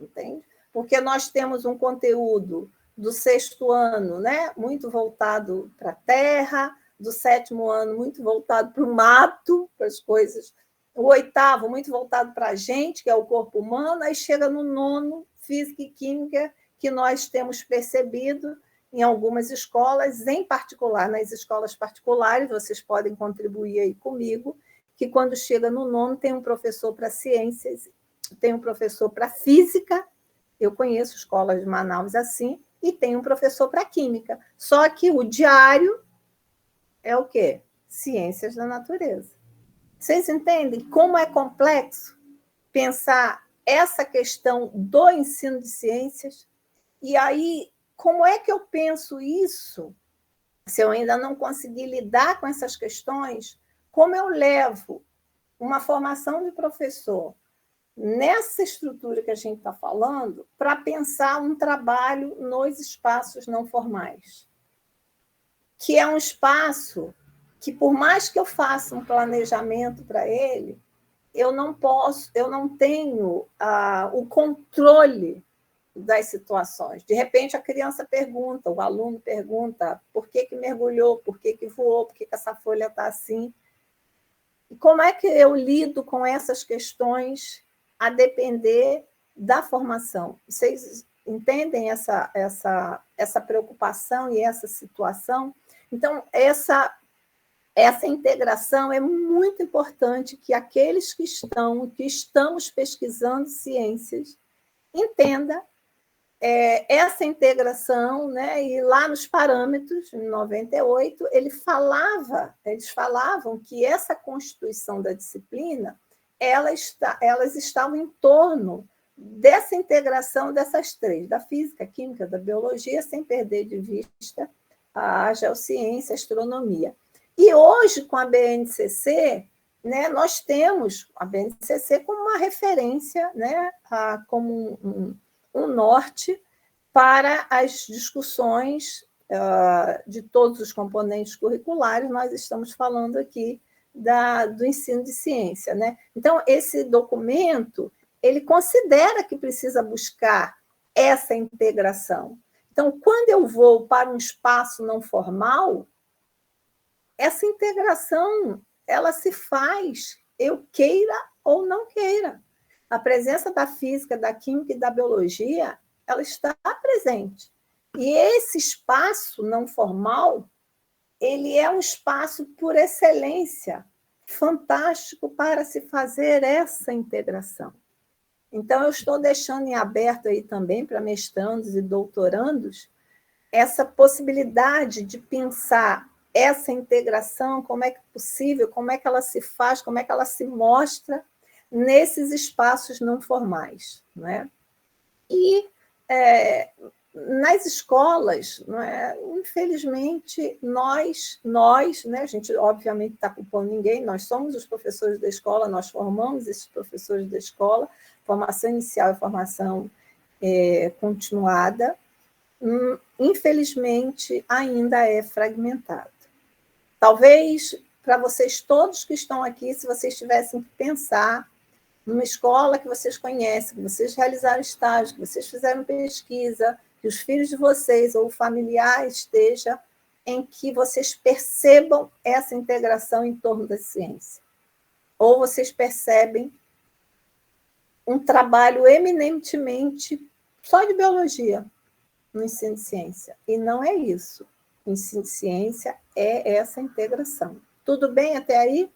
Entende? Porque nós temos um conteúdo do 6º ano, né? Muito voltado para a terra, do 7º ano, muito voltado para o mato, para as coisas. O 8º, muito voltado para a gente, que é o corpo humano, aí chega no 9º, física e química, que nós temos percebido em algumas escolas, em particular nas escolas particulares, vocês podem contribuir aí comigo, que quando chega no 9º tem um professor para ciências, tem um professor para física, eu conheço escolas de Manaus assim, e tem um professor para química. Só que o diário é o quê? Ciências da natureza. Vocês entendem como é complexo pensar essa questão do ensino de ciências? E aí, como é que eu penso isso, se eu ainda não conseguir lidar com essas questões? Como eu levo uma formação de professor nessa estrutura que a gente está falando para pensar um trabalho nos espaços não formais? Que é um espaço que, por mais que eu faça um planejamento para ele, eu não tenho o controle das situações. De repente, a criança pergunta, o aluno pergunta por que mergulhou, por que voou, por que essa folha está assim. E como é que eu lido com essas questões a depender da formação? Vocês entendem essa preocupação e essa situação? Então, essa integração é muito importante que aqueles que estamos pesquisando ciências entendam essa integração, né? E lá nos parâmetros, em 98, eles falavam que essa constituição da disciplina, elas estavam em torno dessa integração dessas três, da física, química, da biologia, sem perder de vista a geociência, a astronomia. E hoje, com a BNCC, né, nós temos a BNCC como uma referência, né, como um norte para as discussões de todos os componentes curriculares. Nós estamos falando aqui do ensino de ciência, né? Então, esse documento, ele considera que precisa buscar essa integração. Então, quando eu vou para um espaço não formal, essa integração, ela se faz, eu queira ou não queira. A presença da física, da química e da biologia, ela está presente. E esse espaço não formal, ele é um espaço por excelência, fantástico para se fazer essa integração. Então, eu estou deixando em aberto aí também para mestrandos e doutorandos essa possibilidade de pensar essa integração, como é que é possível, como é que ela se faz, como é que ela se mostra nesses espaços não formais. Não é? E nas escolas, não é? Infelizmente, nós, né? A gente obviamente está culpando ninguém, nós somos os professores da escola, nós formamos esses professores da escola, formação inicial e formação continuada, infelizmente, ainda é fragmentado. Talvez, para vocês todos que estão aqui, se vocês tivessem que pensar numa escola que vocês conhecem, que vocês realizaram estágio, que vocês fizeram pesquisa, que os filhos de vocês ou o familiar esteja, em que vocês percebam essa integração em torno da ciência. ou vocês percebem um trabalho eminentemente só de biologia no ensino de ciência. E não é isso. O ensino de ciência é essa integração. Tudo bem até aí?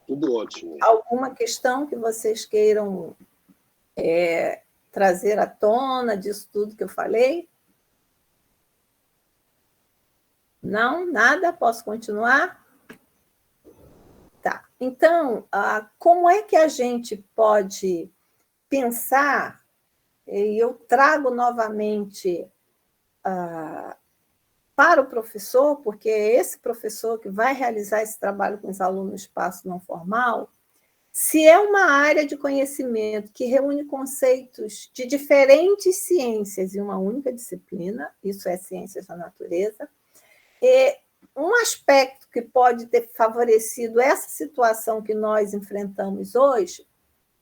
Tudo ótimo. Alguma questão que vocês queiram trazer à tona disso tudo que eu falei? Não? Nada? Posso continuar? Tá. Então, como é que a gente pode pensar, e eu trago novamente para o professor, porque é esse professor que vai realizar esse trabalho com os alunos no espaço não formal, se é uma área de conhecimento que reúne conceitos de diferentes ciências em uma única disciplina, isso é ciências da natureza, um aspecto que pode ter favorecido essa situação que nós enfrentamos hoje,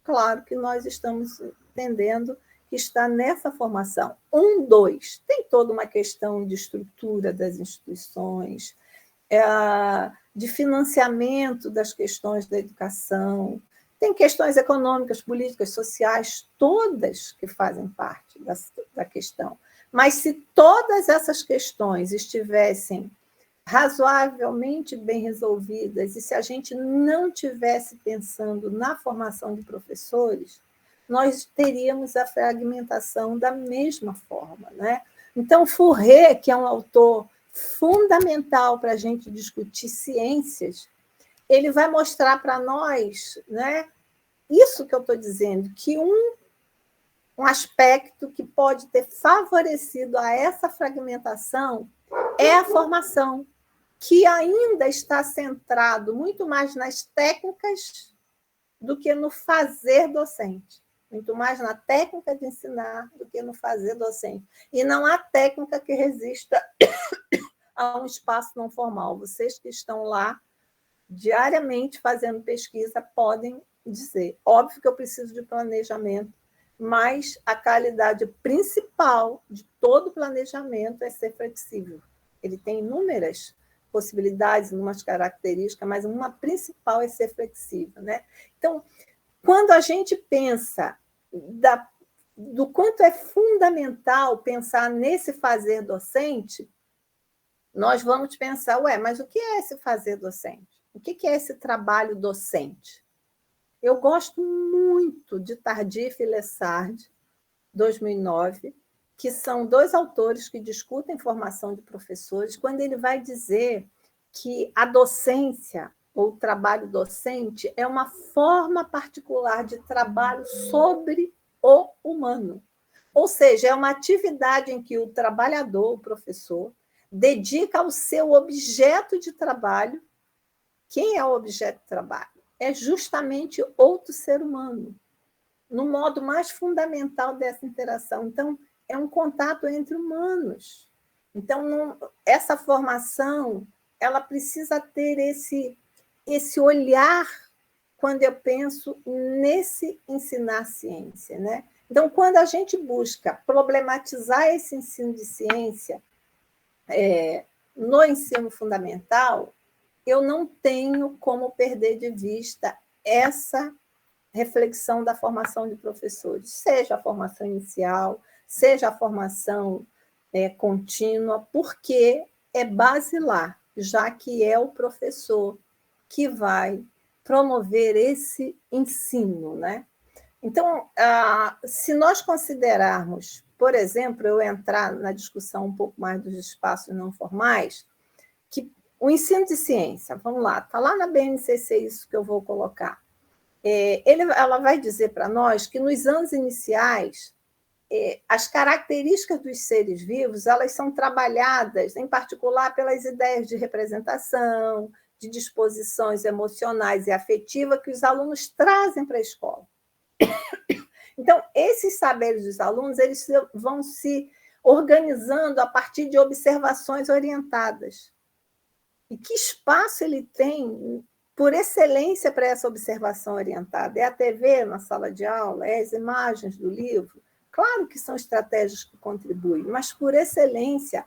claro que nós estamos entendendo que está nessa formação. 1, 2, tem toda uma questão de estrutura das instituições, de financiamento das questões da educação, tem questões econômicas, políticas, sociais, todas que fazem parte da questão. Mas se todas essas questões estivessem razoavelmente bem resolvidas, e se a gente não tivesse pensando na formação de professores, nós teríamos a fragmentação da mesma forma, né? Então, Fourré, que é um autor fundamental para a gente discutir ciências, ele vai mostrar para nós, né, isso que eu estou dizendo, que um aspecto que pode ter favorecido a essa fragmentação é a formação, que ainda está centrado muito mais nas técnicas do que no fazer docente. Muito mais na técnica de ensinar do que no fazer docente. E não há técnica que resista a um espaço não formal. Vocês que estão lá diariamente fazendo pesquisa podem dizer. Óbvio que eu preciso de planejamento, mas a qualidade principal de todo planejamento é ser flexível. Ele tem inúmeras possibilidades, umas características, mas uma principal é ser flexível, né? Então, quando a gente pensa do quanto é fundamental pensar nesse fazer docente, nós vamos pensar, mas o que é esse fazer docente? O que é esse trabalho docente? Eu gosto muito de Tardif e Lessard, 2009, que são 2 autores que discutem formação de professores, quando ele vai dizer que a docência, ou o trabalho docente, é uma forma particular de trabalho sobre o humano. Ou seja, é uma atividade em que o trabalhador, o professor, dedica ao seu objeto de trabalho. Quem é o objeto de trabalho? É justamente outro ser humano, no modo mais fundamental dessa interação. Então, é um contato entre humanos. Então, essa formação, ela precisa ter esse olhar quando eu penso nesse ensinar ciência, né? Então, quando a gente busca problematizar esse ensino de ciência no ensino fundamental, eu não tenho como perder de vista essa reflexão da formação de professores, seja a formação inicial, seja a formação contínua, porque é basilar, já que é o professor que vai promover esse ensino, né? Então, se nós considerarmos, por exemplo, eu entrar na discussão um pouco mais dos espaços não formais, que o ensino de ciência, vamos lá, está lá na BNCC isso que eu vou colocar. Ela vai dizer para nós que nos anos iniciais, as características dos seres vivos, elas são trabalhadas, em particular, pelas ideias de representação, de disposições emocionais e afetivas que os alunos trazem para a escola. Então, esses saberes dos alunos, eles vão se organizando a partir de observações orientadas. E que espaço ele tem, por excelência, para essa observação orientada? É a TV na sala de aula? É as imagens do livro? Claro que são estratégias que contribuem, mas, por excelência,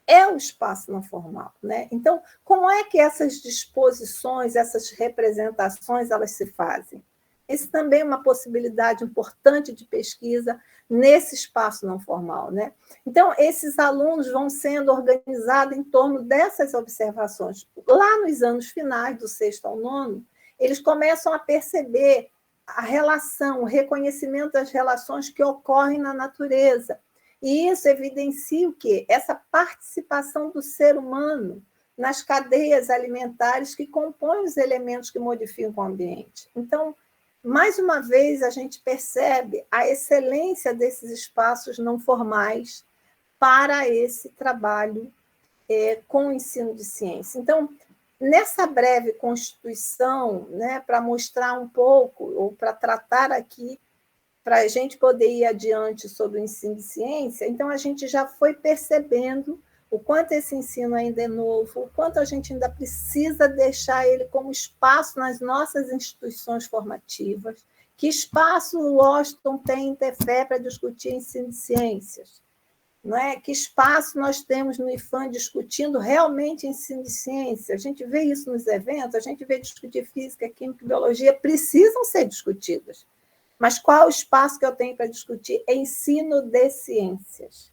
é o espaço não formal, né? Então, como é que essas disposições, essas representações, elas se fazem? Esse também é uma possibilidade importante de pesquisa nesse espaço não formal, né? Então, esses alunos vão sendo organizados em torno dessas observações. Lá nos anos finais, do 6º ao 9º, eles começam a perceber a relação, o reconhecimento das relações que ocorrem na natureza. E isso evidencia o quê? Essa participação do ser humano nas cadeias alimentares que compõem os elementos que modificam o ambiente. Então, mais uma vez, a gente percebe a excelência desses espaços não formais para esse trabalho com o ensino de ciência. Então, nessa breve constituição, né, para mostrar um pouco, ou para tratar aqui, para a gente poder ir adiante sobre o ensino de ciência, então a gente já foi percebendo o quanto esse ensino ainda é novo, o quanto a gente ainda precisa deixar ele como espaço nas nossas instituições formativas, que espaço o Washington tem em Tefé para discutir ensino de ciências, não é? Que espaço nós temos no IFAM discutindo realmente ensino de ciência? A gente vê isso nos eventos, a gente vê discutir física, química e biologia, precisam ser discutidas. Mas qual o espaço que eu tenho para discutir? É ensino de ciências.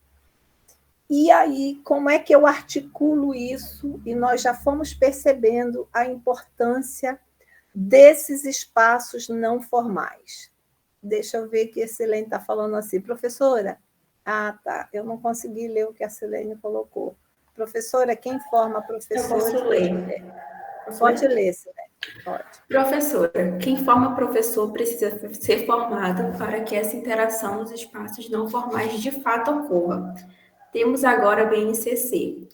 E aí, como é que eu articulo isso? E nós já fomos percebendo a importância desses espaços não formais. Deixa eu ver que a Silene está falando assim. Professora, tá, eu não consegui ler o que a Silene colocou. Professora, quem forma professora... Eu posso ler. Pode ler, Silene. Pode. Professora, quem forma professor precisa ser formado para que essa interação nos espaços não formais de fato ocorra. Temos agora a BNCC,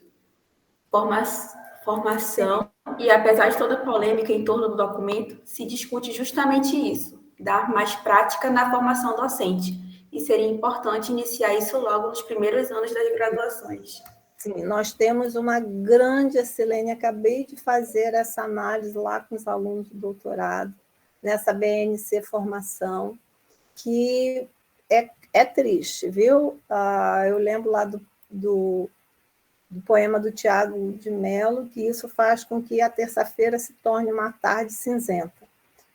formação, e apesar de toda a polêmica em torno do documento, se discute justamente isso, dar mais prática na formação docente, e seria importante iniciar isso logo nos primeiros anos das graduações. Sim, nós temos uma grande, Silene, acabei de fazer essa análise lá com os alunos do doutorado, nessa BNC formação, que é triste, viu? Eu lembro lá do poema do Tiago de Mello, que isso faz com que a terça-feira se torne uma tarde cinzenta,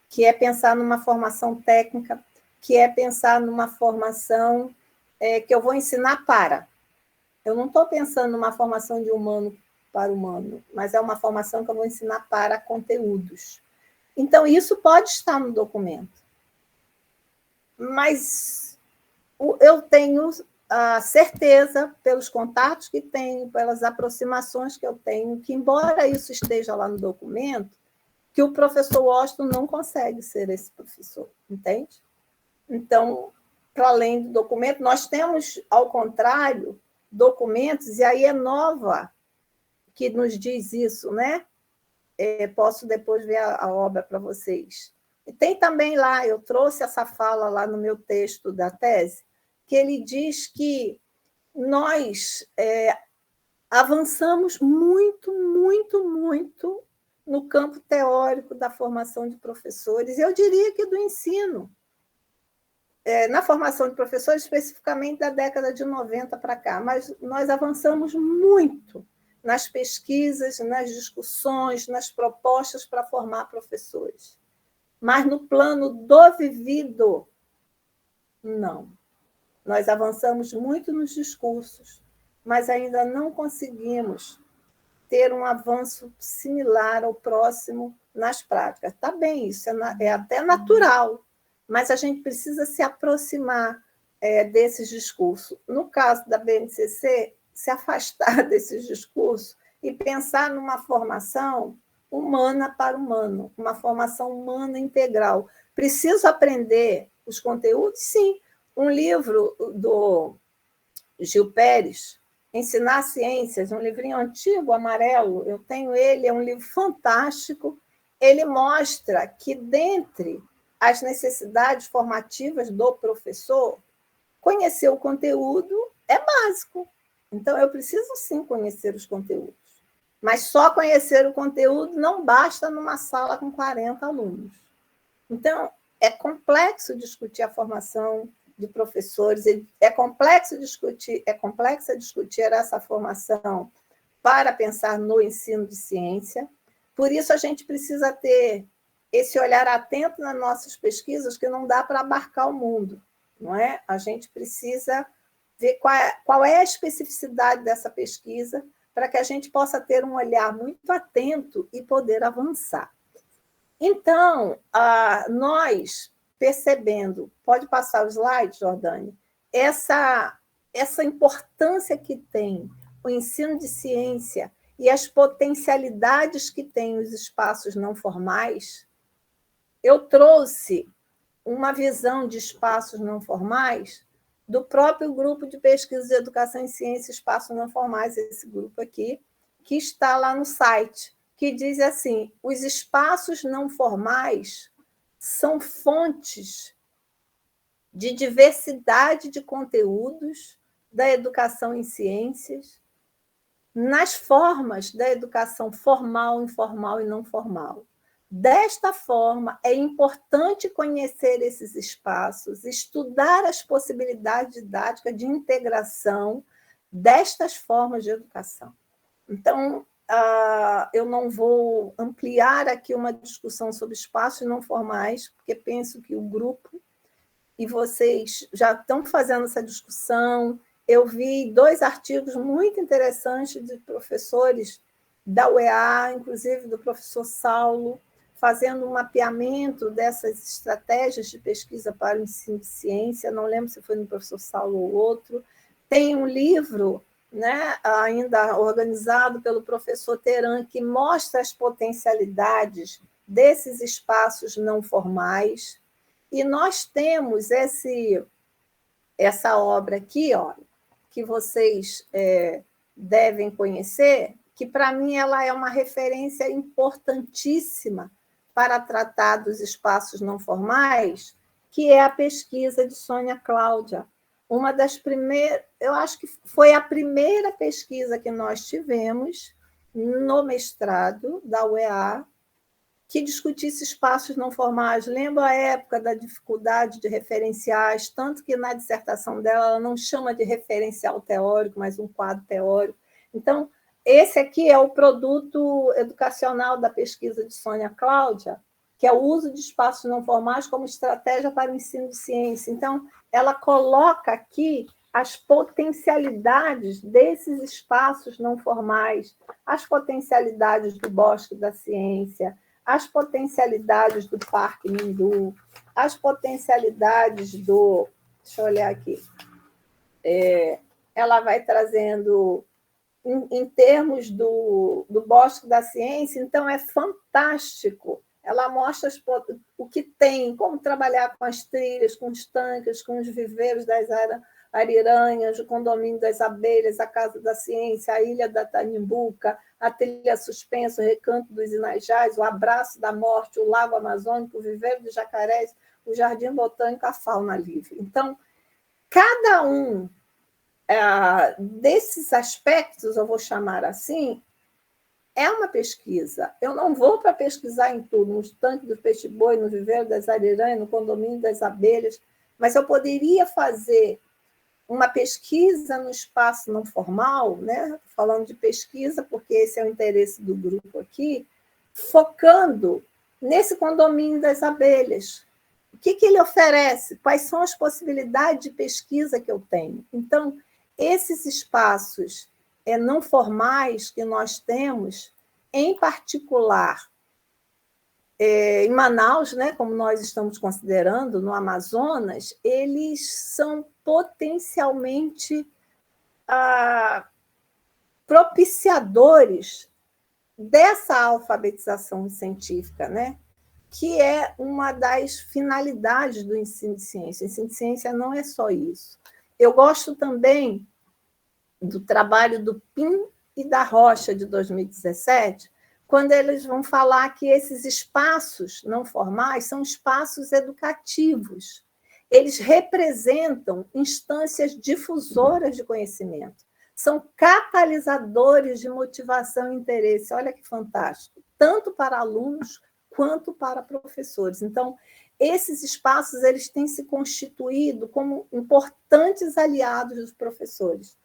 que é pensar numa formação técnica, que é pensar numa formação que eu vou ensinar para... Eu não estou pensando numa formação de humano para humano, mas é uma formação que eu vou ensinar para conteúdos. Então, isso pode estar no documento. Mas eu tenho a certeza, pelos contatos que tenho, pelas aproximações que eu tenho, que, embora isso esteja lá no documento, que o professor Washington não consegue ser esse professor, entende? Então, para além do documento, nós temos, ao contrário, documentos, e aí é Nova que nos diz isso, né? Posso depois ver a obra para vocês. E tem também lá, eu trouxe essa fala lá no meu texto da tese, que ele diz que nós avançamos muito, muito, muito no campo teórico da formação de professores, eu diria que do ensino. Na formação de professores, especificamente da década de 90 para cá, mas nós avançamos muito nas pesquisas, nas discussões, nas propostas para formar professores. Mas no plano do vivido, não. Nós avançamos muito nos discursos, mas ainda não conseguimos ter um avanço similar ao próximo nas práticas. Está bem, isso é até natural, mas a gente precisa se aproximar desses discursos. No caso da BNCC, se afastar desses discursos e pensar numa formação humana para humano, uma formação humana integral. Preciso aprender os conteúdos? Sim. Um livro do Gil Pérez, Ensinar Ciências, um livrinho antigo, amarelo, eu tenho ele, é um livro fantástico. Ele mostra que, dentre as necessidades formativas do professor, conhecer o conteúdo é básico. Então, eu preciso, sim, conhecer os conteúdos. Mas só conhecer o conteúdo não basta numa sala com 40 alunos. Então, é complexo discutir a formação de professores. É complexa discutir essa formação para pensar no ensino de ciência. Por isso, a gente precisa ter esse olhar atento nas nossas pesquisas, que não dá para abarcar o mundo, não é? A gente precisa ver qual é a especificidade dessa pesquisa para que a gente possa ter um olhar muito atento e poder avançar. Então, nós percebendo, pode passar o slide, Jordânia, essa importância que tem o ensino de ciência e as potencialidades que tem os espaços não formais, eu trouxe uma visão de espaços não formais do próprio grupo de pesquisa de educação em ciência e espaços não formais, esse grupo aqui, que está lá no site, que diz assim: os espaços não formais são fontes de diversidade de conteúdos da educação em ciências, nas formas da educação formal, informal e não formal. Desta forma, é importante conhecer esses espaços, estudar as possibilidades didáticas de integração destas formas de educação. Então, eu não vou ampliar aqui uma discussão sobre espaços não formais, porque penso que o grupo e vocês já estão fazendo essa discussão. Eu vi 2 artigos muito interessantes de professores da UEA, inclusive do professor Saulo, fazendo um mapeamento dessas estratégias de pesquisa para o ensino de ciência. Não lembro se foi no professor Saulo ou outro. Tem um livro, né, ainda organizado pelo professor Teran, que mostra as potencialidades desses espaços não formais. E nós temos essa obra aqui, ó, que vocês devem conhecer, que, para mim, ela é uma referência importantíssima para tratar dos espaços não formais, que é a pesquisa de Sônia Cláudia. Uma das primeiras, eu acho que foi a primeira pesquisa que nós tivemos no mestrado da UEA, que discutisse espaços não formais. Lembro a época da dificuldade de referenciais, tanto que na dissertação dela ela não chama de referencial teórico, mas um quadro teórico. Então, esse aqui é o produto educacional da pesquisa de Sônia Cláudia, que é o uso de espaços não formais como estratégia para o ensino de ciência. Então, ela coloca aqui as potencialidades desses espaços não formais, as potencialidades do Bosque da Ciência, as potencialidades do Parque Mindu, as potencialidades do... Deixa eu olhar aqui. Ela vai trazendo... Em termos do Bosque da Ciência, então é fantástico. Ela mostra o que tem, como trabalhar com as trilhas, com os tanques, com os viveiros das ariranhas, o condomínio das abelhas, a Casa da Ciência, a Ilha da Tanimbuca, a trilha suspensa, o Recanto dos Inajás, o Abraço da Morte, o Lago Amazônico, o Viveiro de Jacarés, o Jardim Botânico, a Fauna Livre. Então, cada um desses aspectos, eu vou chamar assim, é uma pesquisa. Eu não vou para pesquisar em tudo, nos tanques do peixe-boi, no viveiro das ariranhas, no condomínio das abelhas, mas eu poderia fazer uma pesquisa no espaço não formal, né? Falando de pesquisa, porque esse é o interesse do grupo aqui, focando nesse condomínio das abelhas. O que ele oferece? Quais são as possibilidades de pesquisa que eu tenho? Então, esses espaços não formais que nós temos, em particular em Manaus, né, como nós estamos considerando, no Amazonas, eles são potencialmente propiciadores dessa alfabetização científica, né, que é uma das finalidades do ensino de ciência. O ensino de ciência não é só isso. Eu gosto também do trabalho do Pim e da Rocha, de 2017, quando eles vão falar que esses espaços não formais são espaços educativos. Eles representam instâncias difusoras de conhecimento, são catalisadores de motivação e interesse. Olha que fantástico, tanto para alunos quanto para professores. Então, esses espaços eles têm se constituído como importantes aliados dos professores.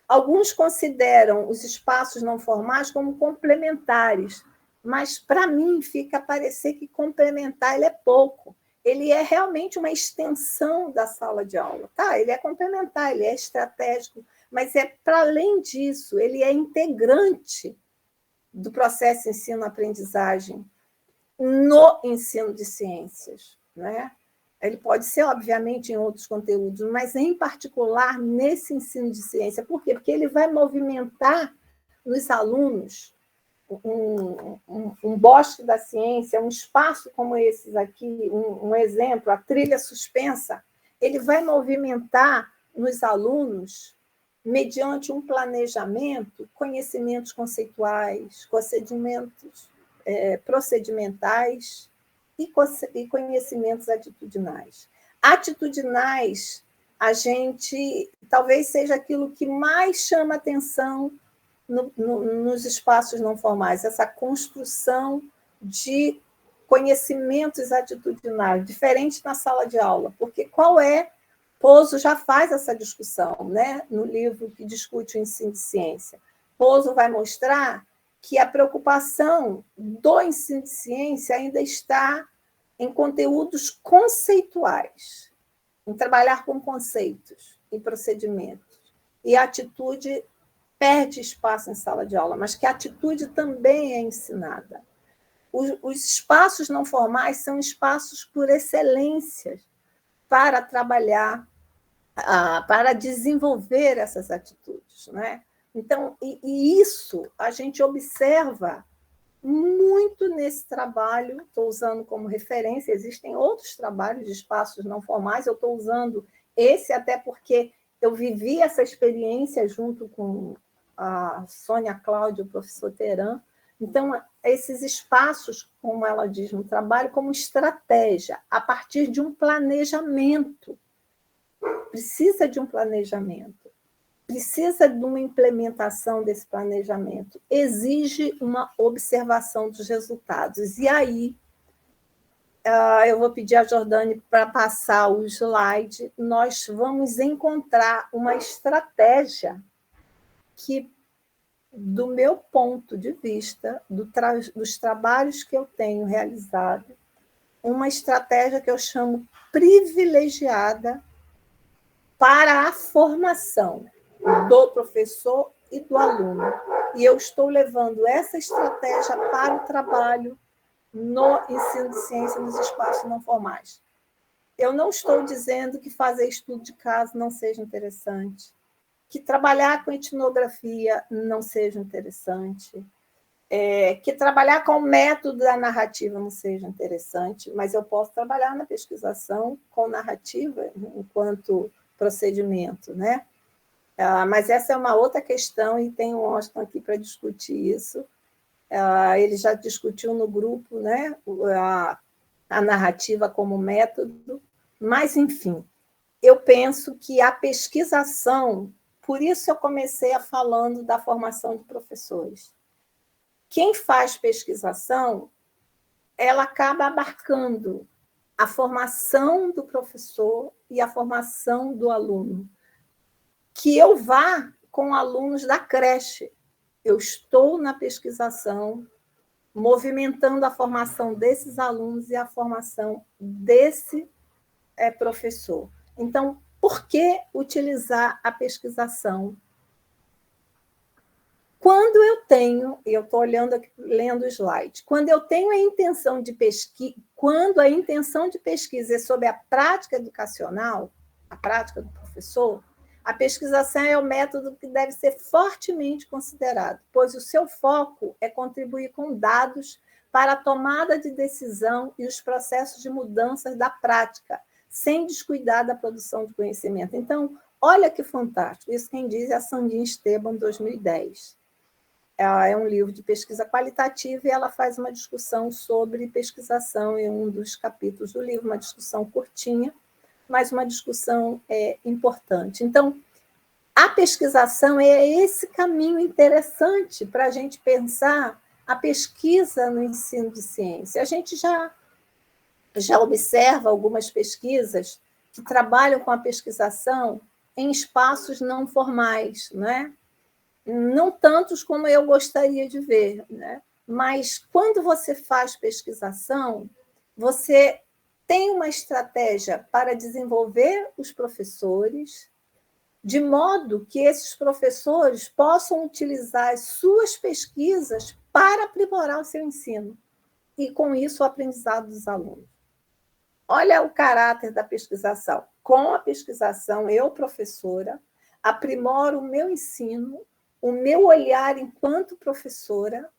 Alguns consideram os espaços não formais como complementares, mas, para mim, fica a parecer que complementar ele é pouco. Ele é realmente uma extensão da sala de aula. Tá? Ele é complementar, ele é estratégico, mas, para além disso, ele é integrante do processo ensino-aprendizagem no ensino de ciências, né? Ele pode ser, obviamente, em outros conteúdos, mas, em particular, nesse ensino de ciência. Por quê? Porque ele vai movimentar nos alunos um bosque da ciência, um espaço como esses aqui, um exemplo, a trilha suspensa, ele vai movimentar nos alunos, mediante um planejamento, conhecimentos conceituais, procedimentais e conhecimentos atitudinais. Atitudinais, a gente talvez seja aquilo que mais chama atenção nos espaços não formais, essa construção de conhecimentos atitudinais, diferente na sala de aula, porque Pozo já faz essa discussão, né, no livro que discute o ensino de ciência. Pozo vai mostrar que a preocupação do ensino de ciência ainda está em conteúdos conceituais, em trabalhar com conceitos e procedimentos. E a atitude perde espaço em sala de aula, mas que a atitude também é ensinada. Os espaços não formais são espaços por excelência para trabalhar, para desenvolver essas atitudes, né? Então, e isso a gente observa muito nesse trabalho, estou usando como referência, existem outros trabalhos de espaços não formais, eu estou usando esse até porque eu vivi essa experiência junto com a Sônia Cláudia, o professor Teran. Então, esses espaços, como ela diz no trabalho, como estratégia, a partir de um planejamento. Precisa de um planejamento, precisa de uma implementação desse planejamento, exige uma observação dos resultados. E aí, eu vou pedir a Jordane para passar o slide, nós vamos encontrar uma estratégia que, do meu ponto de vista, dos trabalhos que eu tenho realizado, uma estratégia que eu chamo privilegiada para a formação do professor e do aluno. E eu estou levando essa estratégia para o trabalho no ensino de ciência nos espaços não formais. Eu não estou dizendo que fazer estudo de caso não seja interessante, que trabalhar com etnografia não seja interessante, que trabalhar com o método da narrativa não seja interessante, mas eu posso trabalhar na pesquisação com narrativa enquanto procedimento, né? Mas essa é uma outra questão e tem o Austin aqui para discutir isso. Ele já discutiu no grupo, né, a narrativa como método, mas, enfim, eu penso que a pesquisação, por isso eu comecei falando da formação de professores. Quem faz pesquisação, ela acaba abarcando a formação do professor e a formação do aluno. Que eu vá com alunos da creche. Eu estou na pesquisação, movimentando a formação desses alunos e a formação desse professor. Então, por que utilizar a pesquisação? Quando eu tenho, e eu estou olhando aqui, lendo o slide, quando eu tenho a intenção de pesquisa, quando a intenção de pesquisa é sobre a prática educacional, a prática do professor, a pesquisação é o método que deve ser fortemente considerado, pois o seu foco é contribuir com dados para a tomada de decisão e os processos de mudanças da prática, sem descuidar da produção de conhecimento. Então, olha que fantástico, isso quem diz é a Sandine Esteban, 2010. É um livro de pesquisa qualitativa e ela faz uma discussão sobre pesquisação em um dos capítulos do livro, uma discussão curtinha, mas uma discussão importante. Então, a pesquisação é esse caminho interessante para a gente pensar a pesquisa no ensino de ciência. A gente já já observa algumas pesquisas que trabalham com a pesquisação em espaços não formais, né? Não tantos como eu gostaria de ver, né? Mas quando você faz pesquisação, você tem uma estratégia para desenvolver os professores, de modo que esses professores possam utilizar as suas pesquisas para aprimorar o seu ensino, e, com isso, o aprendizado dos alunos. Olha o caráter da pesquisação. Com a pesquisação, eu, professora, aprimoro o meu ensino, o meu olhar enquanto professora,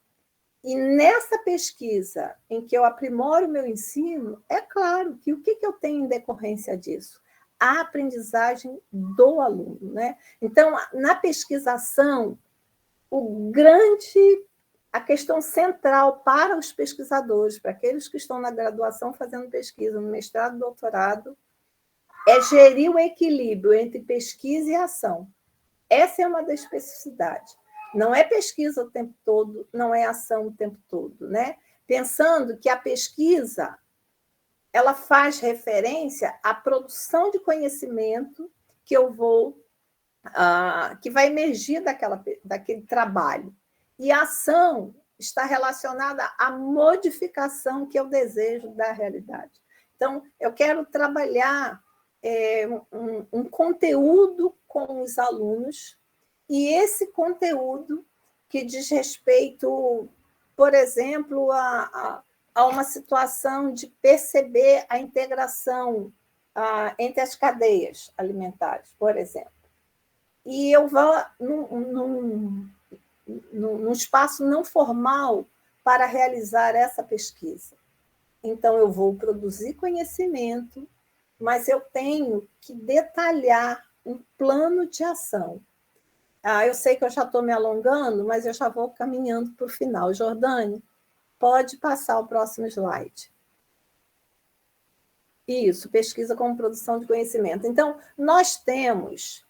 e nessa pesquisa em que eu aprimoro o meu ensino, é claro que o que eu tenho em decorrência disso? A aprendizagem do aluno, né? Então, na pesquisação, a questão central para os pesquisadores, para aqueles que estão na graduação fazendo pesquisa, no mestrado, doutorado, é gerir o equilíbrio entre pesquisa e ação. Essa é uma das especificidades. Não é pesquisa o tempo todo, não é ação o tempo todo, né? Pensando que a pesquisa ela faz referência à produção de conhecimento que que vai emergir daquele trabalho. E a ação está relacionada à modificação que eu desejo da realidade. Então, eu quero trabalhar um conteúdo com os alunos, e esse conteúdo que diz respeito, por exemplo, a uma situação de perceber a integração entre as cadeias alimentares, por exemplo. E eu vou num espaço não formal para realizar essa pesquisa. Então, eu vou produzir conhecimento, mas eu tenho que detalhar um plano de ação. Eu sei que eu já estou me alongando, mas eu já vou caminhando para o final. Jordane, pode passar o próximo slide. Isso, pesquisa como produção de conhecimento. Então, nós temos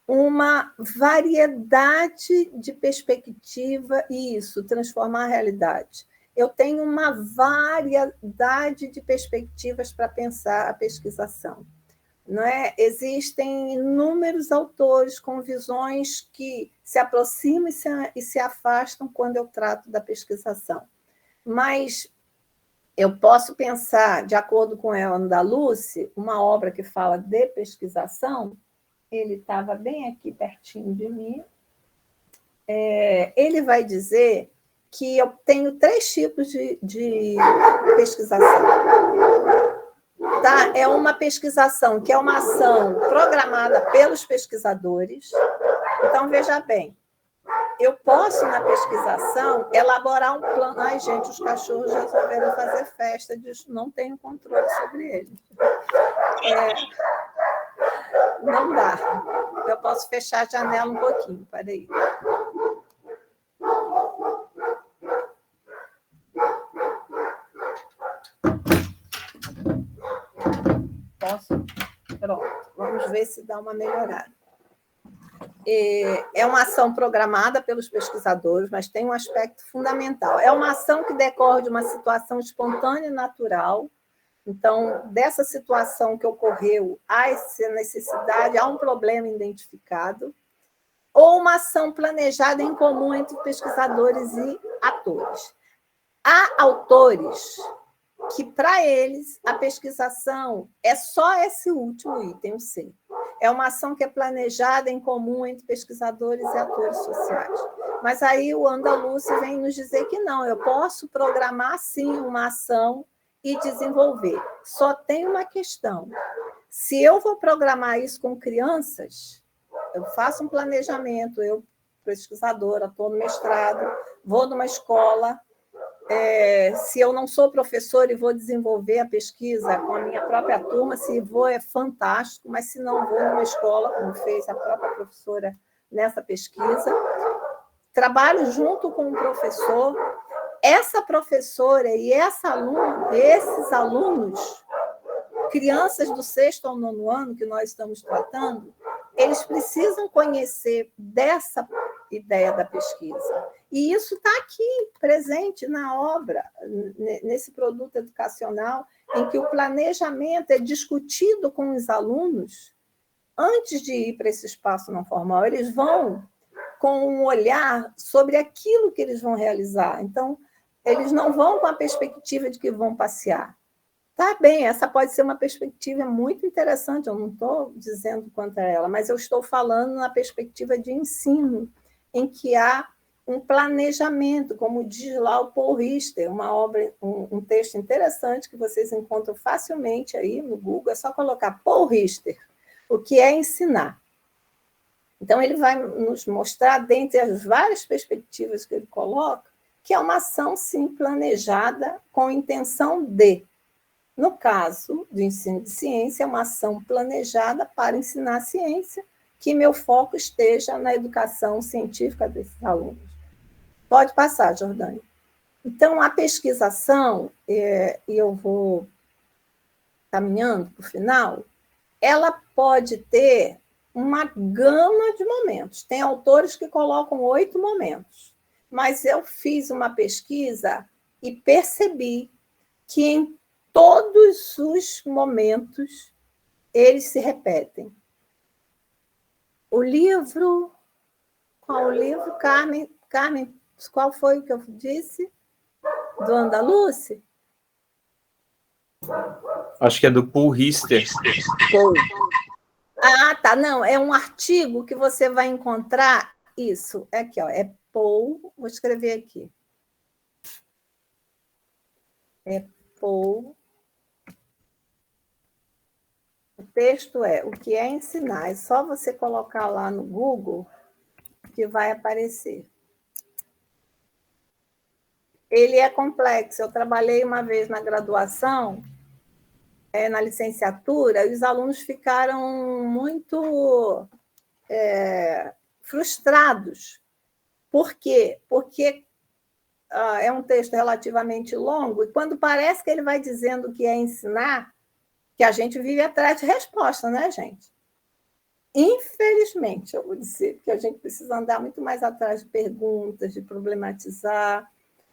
uma variedade de perspectiva, e isso, transformar a realidade. Eu tenho uma variedade de perspectivas para pensar a pesquisação. Não é? Existem inúmeros autores com visões que se aproximam e se afastam quando eu trato da pesquisação. Mas eu posso pensar, de acordo com El Andalucí, uma obra que fala de pesquisação, ele estava bem aqui pertinho de mim, ele vai dizer que eu tenho 3 tipos de pesquisação. Tá? É uma pesquisação que é uma ação programada pelos pesquisadores. Então, veja bem, eu posso, na pesquisação, elaborar um plano. Ai, gente, os cachorros resolveram fazer festa disso, não tenho controle sobre eles. Não dá. Eu posso fechar a janela um pouquinho, peraí. Posso? Pronto. Vamos ver se dá uma melhorada. É uma ação programada pelos pesquisadores, mas tem um aspecto fundamental. É uma ação que decorre de uma situação espontânea e natural. Então, dessa situação que ocorreu, há essa necessidade, há um problema identificado, ou uma ação planejada em comum entre pesquisadores e atores. Há autores que, para eles, a pesquisação é só esse último item, o C. É uma ação que é planejada em comum entre pesquisadores e atores sociais. Mas aí o Andalucí vem nos dizer que não, eu posso programar, sim, uma ação e desenvolver. Só tem uma questão. Se eu vou programar isso com crianças, eu faço um planejamento, eu, pesquisadora, estou no mestrado, vou numa escola, se eu não sou professora e vou desenvolver a pesquisa com a minha própria turma, se vou é fantástico, mas se não vou numa escola, como fez a própria professora nessa pesquisa, trabalho junto com o professor, essa professora e esses alunos, crianças do 6º ao 9º ano que nós estamos tratando, eles precisam conhecer dessa ideia da pesquisa. E isso está aqui, presente na obra, nesse produto educacional em que o planejamento é discutido com os alunos antes de ir para esse espaço não formal. Eles vão com um olhar sobre aquilo que eles vão realizar. Então, eles não vão com a perspectiva de que vão passear. Tá bem, essa pode ser uma perspectiva muito interessante, eu não estou dizendo quanto é ela, mas eu estou falando na perspectiva de ensino, em que há um planejamento, como diz lá o Paul Rister, uma obra, um texto interessante que vocês encontram facilmente aí no Google, é só colocar Paul Rister, o que é ensinar. Então, ele vai nos mostrar, dentre as várias perspectivas que ele coloca, que é uma ação, sim, planejada com intenção de. No caso do ensino de ciência, é uma ação planejada para ensinar ciência, que meu foco esteja na educação científica desses alunos. Pode passar, Jordânia. Então, a pesquisação, e eu vou caminhando para o final, ela pode ter uma gama de momentos. Tem autores que colocam 8 momentos, mas eu fiz uma pesquisa e percebi que em todos os momentos eles se repetem. O livro... Qual o livro? Carmen, qual foi o que eu disse? Do Andaluce? Acho que é do Paul Rister. Ah, tá. Não, é um artigo que você vai encontrar. Isso, é aqui, ó. É Paul. Vou escrever aqui. É Paul. O texto é O que é ensinar. É só você colocar lá no Google que vai aparecer. Ele é complexo. Eu trabalhei uma vez na graduação, na licenciatura, e os alunos ficaram muito frustrados. Por quê? Porque é um texto relativamente longo, e quando parece que ele vai dizendo o que é ensinar, que a gente vive atrás de resposta, né, gente? Infelizmente, eu vou dizer, porque a gente precisa andar muito mais atrás de perguntas, de problematizar,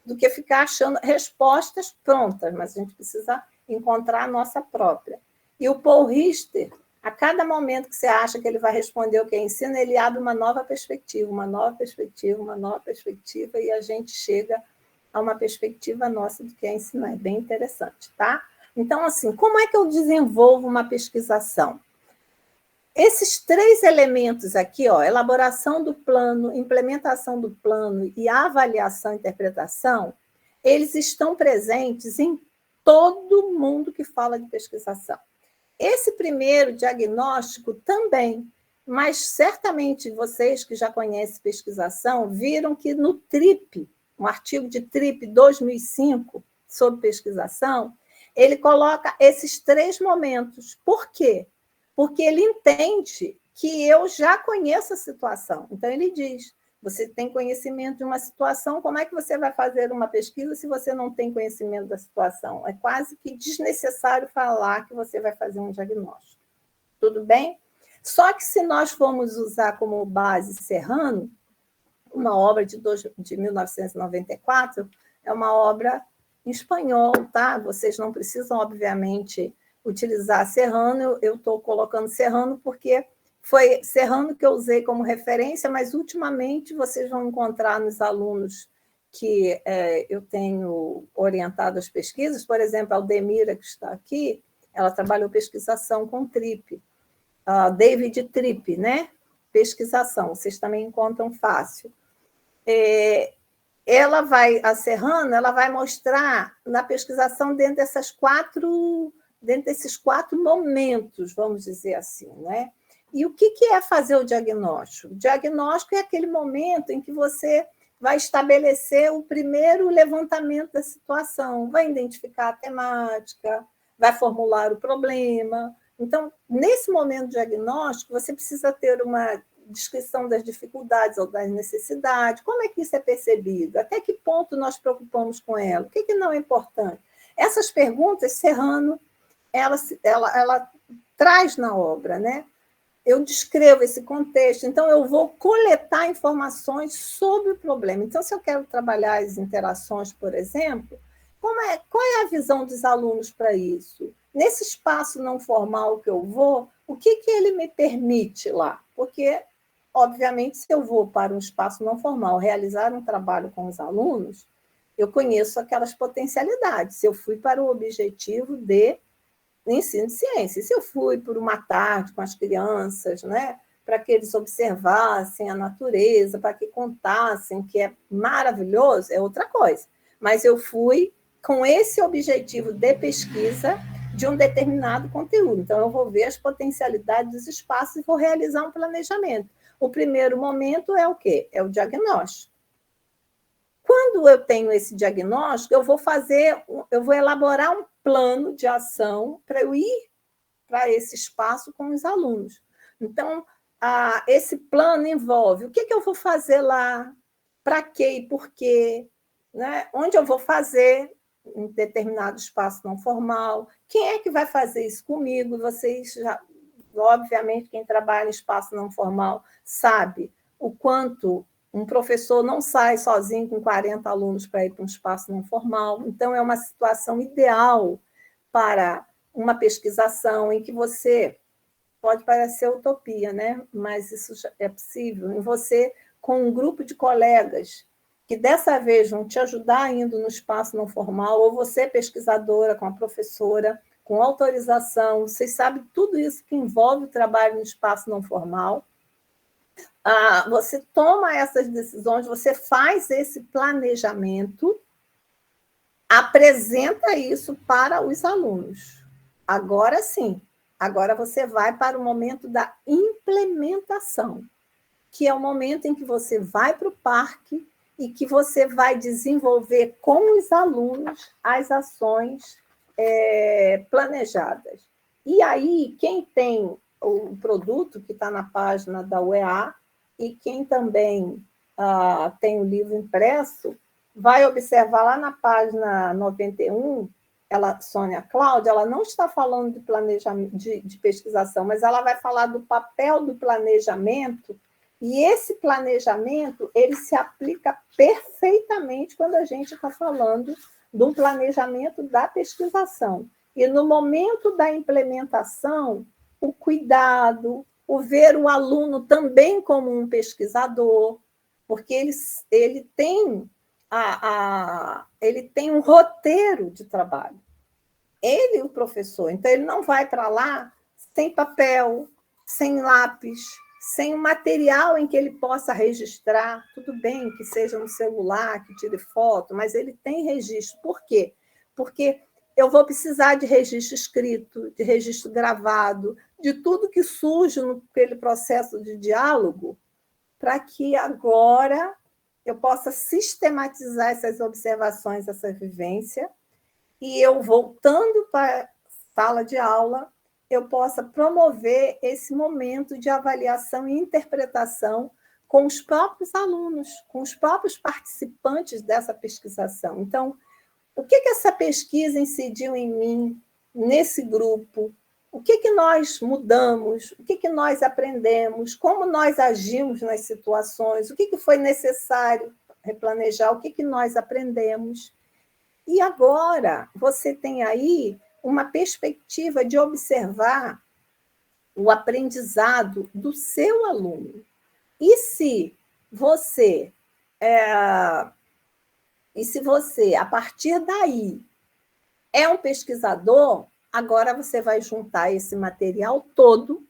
do que ficar achando respostas prontas, mas a gente precisa encontrar a nossa própria. E o Paul Rister, a cada momento que você acha que ele vai responder o que é ensino, ele abre uma nova perspectiva, uma nova perspectiva, uma nova perspectiva, e a gente chega a uma perspectiva nossa do que é ensinar. É bem interessante, tá? Então, assim, como é que eu desenvolvo uma pesquisação? Esses 3 elementos aqui, ó, elaboração do plano, implementação do plano e avaliação e interpretação, eles estão presentes em todo mundo que fala de pesquisação. Esse primeiro diagnóstico também, mas certamente vocês que já conhecem pesquisação viram que no TRIP, um artigo de TRIP 2005 sobre pesquisação, ele coloca esses 3 momentos. Por quê? Porque ele entende que eu já conheço a situação. Então, ele diz, você tem conhecimento de uma situação, como é que você vai fazer uma pesquisa se você não tem conhecimento da situação? É quase que desnecessário falar que você vai fazer um diagnóstico. Tudo bem? Só que se nós formos usar como base Serrano, uma obra de 1994, é uma obra em espanhol, tá? Vocês não precisam, obviamente, utilizar Serrano, eu estou colocando Serrano porque foi Serrano que eu usei como referência, mas ultimamente vocês vão encontrar nos alunos que eu tenho orientado as pesquisas, por exemplo, a Aldemira, que está aqui, ela trabalhou pesquisação com TRIP, David Tripp, né? Pesquisação, vocês também encontram fácil. A Serrano, ela vai mostrar na pesquisação dentro desses 4 momentos, vamos dizer assim, né? E o que é fazer o diagnóstico? O diagnóstico é aquele momento em que você vai estabelecer o primeiro levantamento da situação, vai identificar a temática, vai formular o problema. Então, nesse momento do diagnóstico, você precisa ter uma descrição das dificuldades ou das necessidades, como é que isso é percebido, até que ponto nós preocupamos com ela, o que não é importante. Essas perguntas, Serrano, ela traz na obra, né? Eu descrevo esse contexto, então eu vou coletar informações sobre o problema. Então, se eu quero trabalhar as interações, por exemplo, Qual é a visão dos alunos para isso? Nesse espaço não formal que eu vou, o que ele me permite lá? Porque, obviamente, se eu vou para um espaço não formal realizar um trabalho com os alunos, eu conheço aquelas potencialidades. Se eu fui para o objetivo de ensino de ciência, se eu fui por uma tarde com as crianças, né, para que eles observassem a natureza, para que contassem que é maravilhoso, é outra coisa. Mas eu fui com esse objetivo de pesquisa de um determinado conteúdo. Então, eu vou ver as potencialidades dos espaços e vou realizar um planejamento. O primeiro momento é o quê? É o diagnóstico. Quando eu tenho esse diagnóstico, eu vou elaborar um plano de ação para eu ir para esse espaço com os alunos. Então, esse plano envolve o que eu vou fazer lá, para quê e por quê, né? Onde eu vou fazer em determinado espaço não formal, quem é que vai fazer isso comigo? Vocês já, obviamente, quem trabalha em espaço não formal sabe o quanto um professor não sai sozinho com 40 alunos para ir para um espaço não formal. Então, é uma situação ideal para uma pesquisação em que você, pode parecer utopia, né? Mas isso é possível, em você, com um grupo de colegas que dessa vez vão te ajudar indo no espaço não formal, ou você, pesquisadora, com a professora, com autorização, vocês sabem tudo isso que envolve o trabalho no espaço não formal. Você toma essas decisões, você faz esse planejamento, apresenta isso para os alunos. Agora sim, agora você vai para o momento da implementação, que é o momento em que você vai para o parque e que você vai desenvolver com os alunos as ações planejadas. E aí, quem tem o produto que está na página da UEA e quem também tem o livro impresso, vai observar lá na página 91, Sônia Cláudia, ela não está falando de planejamento, de pesquisação, mas ela vai falar do papel do planejamento. E esse planejamento, ele se aplica perfeitamente quando a gente está falando de um planejamento da pesquisação. E no momento da implementação, o cuidado, o ver o aluno também como um pesquisador, porque ele tem um roteiro de trabalho. Ele, o professor, então ele não vai para lá sem papel, sem lápis, sem um material em que ele possa registrar, tudo bem que seja no celular, que tire foto, mas ele tem registro. Por quê? Porque eu vou precisar de registro escrito, de registro gravado, de tudo que surge naquele processo de diálogo, para que agora eu possa sistematizar essas observações, essa vivência, e eu, voltando para a sala de aula, eu possa promover esse momento de avaliação e interpretação com os próprios alunos, com os próprios participantes dessa pesquisação. Então, o que essa pesquisa incidiu em mim, nesse grupo? O que nós mudamos? O que nós aprendemos? Como nós agimos nas situações? O que foi necessário replanejar? O que nós aprendemos? E agora, você tem aí uma perspectiva de observar o aprendizado do seu aluno. E se você, a partir daí, é um pesquisador, agora você vai juntar esse material todo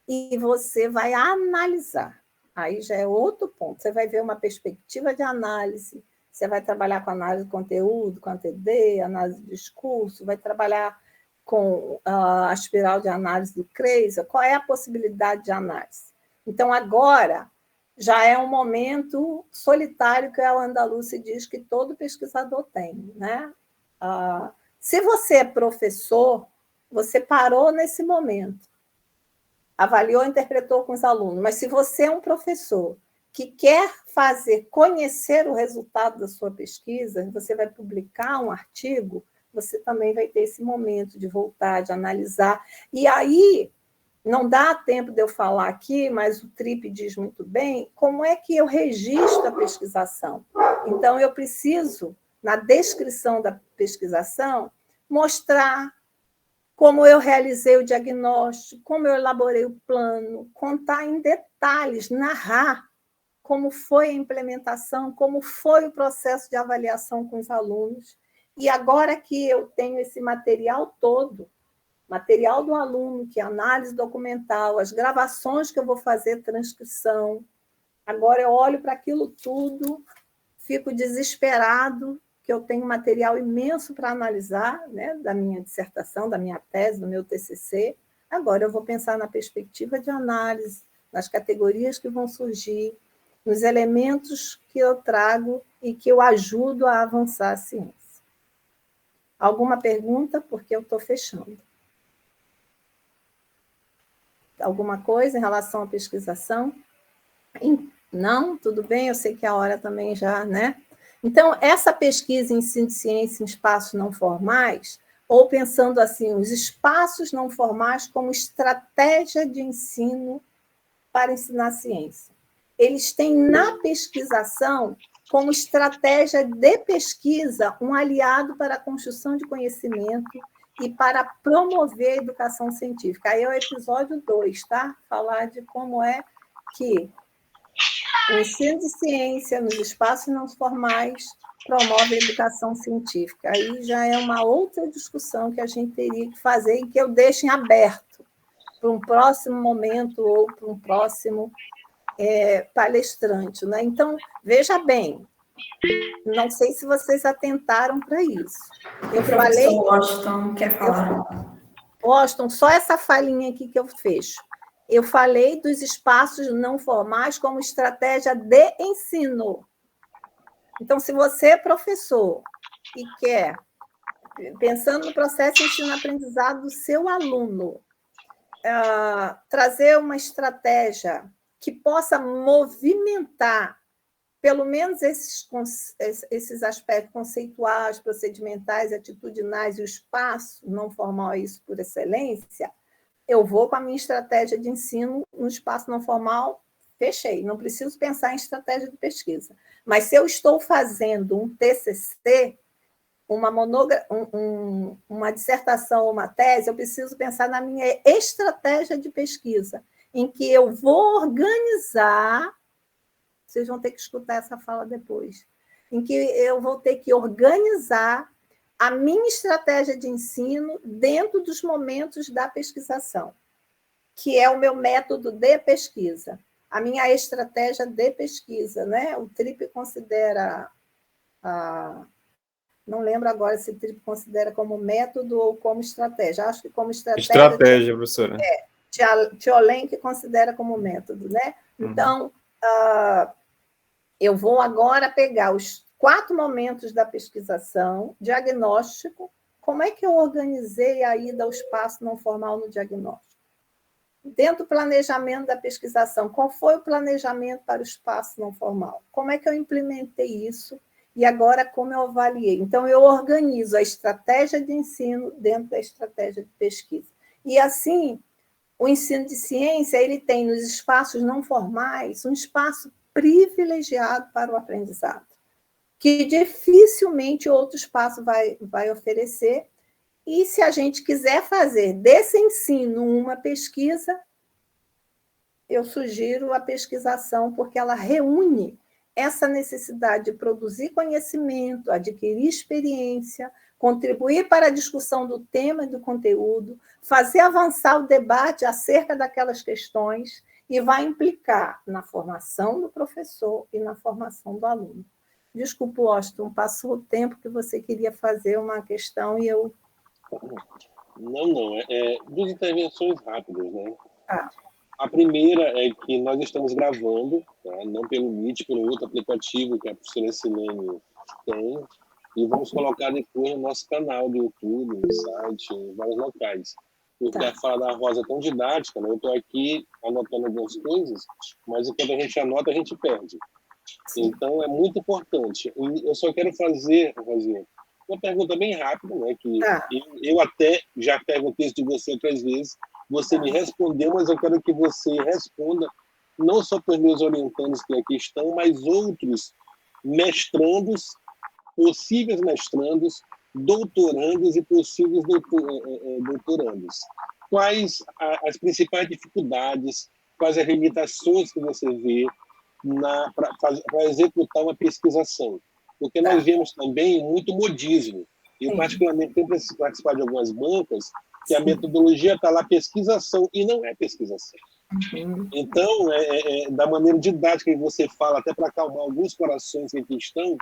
e você vai analisar. Aí já é outro ponto. Você vai ver uma perspectiva de análise, você vai trabalhar com análise de conteúdo, com ATD, análise de discurso, vai trabalhar com a espiral de análise do Kreiser. Qual é a possibilidade de análise? Então, agora, já é um momento solitário que a Andaluce diz que todo pesquisador tem, né? Se você é professor, você parou nesse momento, avaliou, interpretou com os alunos, mas se você é um professor que quer conhecer o resultado da sua pesquisa, você vai publicar um artigo, você também vai ter esse momento de voltar, de analisar. E aí, não dá tempo de eu falar aqui, mas o Tripp diz muito bem, como é que eu registro a pesquisação. Então, eu preciso na descrição da pesquisação, mostrar como eu realizei o diagnóstico, como eu elaborei o plano, contar em detalhes, narrar como foi a implementação, como foi o processo de avaliação com os alunos. E agora que eu tenho esse material todo, material do aluno, que é análise documental, as gravações que eu vou fazer, transcrição, agora eu olho para aquilo tudo, fico desesperado, que eu tenho material imenso para analisar, né, da minha dissertação, da minha tese, do meu TCC. Agora eu vou pensar na perspectiva de análise, nas categorias que vão surgir, nos elementos que eu trago e que eu ajudo a avançar a ciência. Alguma pergunta? Porque eu estou fechando. Alguma coisa em relação à pesquisação? Não? Tudo bem? Eu sei que a hora também já, né? Então, essa pesquisa em ensino de ciência em espaços não formais, ou pensando assim, os espaços não formais como estratégia de ensino para ensinar ciência. Eles têm na pesquisação, como estratégia de pesquisa, um aliado para a construção de conhecimento e para promover a educação científica. Aí é o episódio 2, tá? Falar de como é que o ensino de ciência nos espaços não formais promove a educação científica. Aí já é uma outra discussão que a gente teria que fazer e que eu deixo em aberto para um próximo momento ou para um próximo palestrante. Né? Então, veja bem, não sei se vocês atentaram para isso. Eu falei... O Washington quer falar. Washington, só essa falinha aqui que eu fecho. Eu falei dos espaços não formais como estratégia de ensino. Então, se você é professor e quer, pensando no processo de ensino-aprendizado do seu aluno, trazer uma estratégia que possa movimentar, pelo menos esses aspectos conceituais, procedimentais, atitudinais e o espaço não formal, isso por excelência, eu vou com a minha estratégia de ensino no espaço não formal, fechei, não preciso pensar em estratégia de pesquisa. Mas se eu estou fazendo um TCC, uma dissertação ou uma tese, eu preciso pensar na minha estratégia de pesquisa, em que eu vou organizar, vocês vão ter que escutar essa fala depois, em que eu vou ter que organizar a minha estratégia de ensino dentro dos momentos da pesquisação, que é o meu método de pesquisa, a minha estratégia de pesquisa. Né? O TRIP considera... não lembro agora se o TRIP considera como método ou como estratégia. Acho que como estratégia... Estratégia, professora. Tiolen que considera como método. Né? Então, eu vou agora pegar os 4 momentos da pesquisação, diagnóstico, como é que eu organizei a ida ao espaço não formal no diagnóstico? Dentro do planejamento da pesquisação, qual foi o planejamento para o espaço não formal? Como é que eu implementei isso? E agora, como eu avaliei? Então, eu organizo a estratégia de ensino dentro da estratégia de pesquisa. E, assim, o ensino de ciência ele tem, nos espaços não formais, um espaço privilegiado para o aprendizado, que dificilmente outro espaço vai oferecer. E se a gente quiser fazer desse ensino uma pesquisa, eu sugiro a pesquisação, porque ela reúne essa necessidade de produzir conhecimento, adquirir experiência, contribuir para a discussão do tema e do conteúdo, fazer avançar o debate acerca daquelas questões e vai implicar na formação do professor e na formação do aluno. Desculpa, Washington, passou o tempo que você queria fazer uma questão e eu... Não. Duas intervenções rápidas, né? A primeira é que nós estamos gravando, tá? Não pelo Meet, pelo outro aplicativo que a professora Silene tem, e vamos colocar depois no nosso canal do YouTube, no site, em vários locais. Porque a fala da Rosa é tão didática, né? Eu estou aqui anotando algumas coisas, mas quando a gente anota, a gente perde. Então, é muito importante. Eu só quero fazer, Rosinha, uma pergunta bem rápida, né? Que eu até já perguntei isso de você outras vezes, você me respondeu, mas eu quero que você responda, não só para os meus orientandos que aqui estão, mas outros mestrandos possíveis mestrandos, doutorandos e possíveis doutorandos. Quais as principais dificuldades, quais as limitações que você vê para executar uma pesquisação? Porque nós vemos também muito modismo. Eu, particularmente, tenho participado de algumas bancas que a metodologia está lá, pesquisação, e não é pesquisação. Então, da maneira didática que você fala, até para acalmar alguns corações que aqui estão,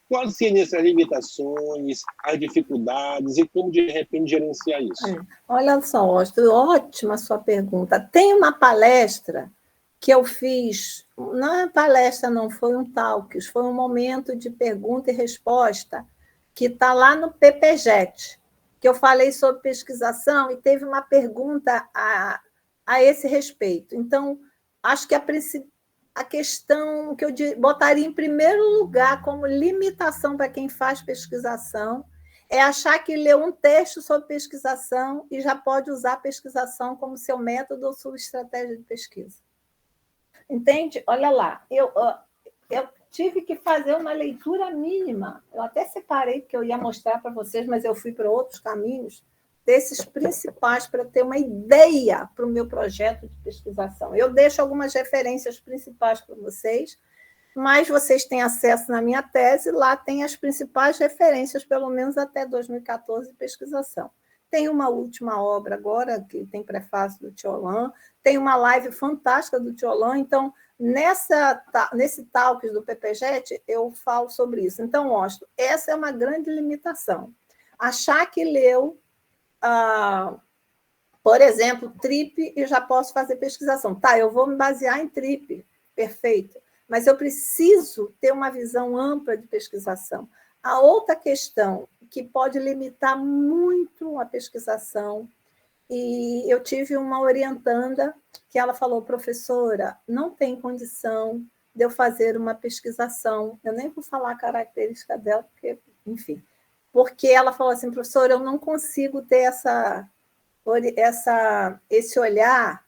quais seriam essas limitações, as dificuldades e como, de repente, gerenciar isso? Olha só, Austin, ótima a sua pergunta. Tem uma palestra que eu fiz, não é palestra, não, foi um talks, foi um momento de pergunta e resposta, que está lá no PPJET, que eu falei sobre pesquisação e teve uma pergunta a esse respeito. Então, acho que a questão que eu botaria em primeiro lugar como limitação para quem faz pesquisação é achar que leu um texto sobre pesquisação e já pode usar a pesquisação como seu método ou sua estratégia de pesquisa. Entende? Olha lá, eu tive que fazer uma leitura mínima. Eu até separei, porque eu ia mostrar para vocês, mas eu fui para outros caminhos, desses principais, para ter uma ideia para o meu projeto de pesquisação. Eu deixo algumas referências principais para vocês, mas vocês têm acesso na minha tese, lá tem as principais referências, pelo menos até 2014, de pesquisação. Tem uma última obra agora, que tem prefácio do Tiolan, tem uma live fantástica do Tiolan, então, nesse talk do PPJET, eu falo sobre isso. Então, Austin, essa é uma grande limitação. Achar que leu, por exemplo, TRIP e já posso fazer pesquisação. Tá, eu vou me basear em TRIP, perfeito, mas eu preciso ter uma visão ampla de pesquisação. A outra questão que pode limitar muito a pesquisação, e eu tive uma orientanda que ela falou, professora, não tem condição de eu fazer uma pesquisação, eu nem vou falar a característica dela, porque, enfim, porque ela falou assim, professora, eu não consigo ter esse olhar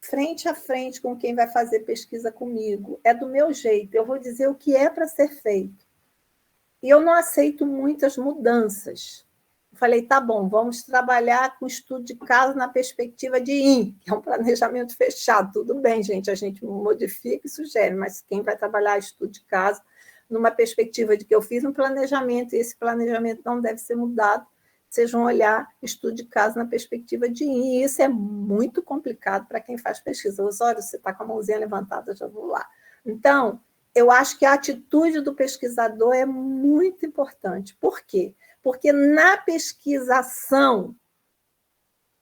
frente a frente com quem vai fazer pesquisa comigo, é do meu jeito, eu vou dizer o que é para ser feito. E eu não aceito muitas mudanças. Eu falei, tá bom, vamos trabalhar com estudo de caso na perspectiva de IN, que é um planejamento fechado. Tudo bem, gente, a gente modifica e sugere, mas quem vai trabalhar estudo de caso numa perspectiva de que eu fiz um planejamento e esse planejamento não deve ser mudado, seja um olhar estudo de caso na perspectiva de IN. E isso é muito complicado para quem faz pesquisa. Osório, você está com a mãozinha levantada, já vou lá. Então, eu acho que a atitude do pesquisador é muito importante. Por quê? Porque na pesquisação,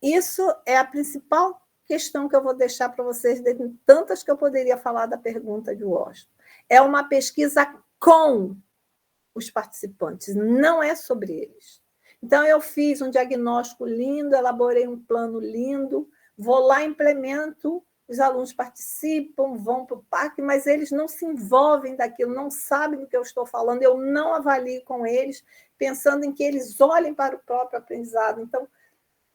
isso é a principal questão que eu vou deixar para vocês, dentre tantas que eu poderia falar da pergunta de Washington. É uma pesquisa com os participantes, não é sobre eles. Então, eu fiz um diagnóstico lindo, elaborei um plano lindo, vou lá, implemento, os alunos participam, vão para o parque, mas eles não se envolvem daquilo, não sabem do que eu estou falando, eu não avalio com eles, pensando em que eles olhem para o próprio aprendizado. Então,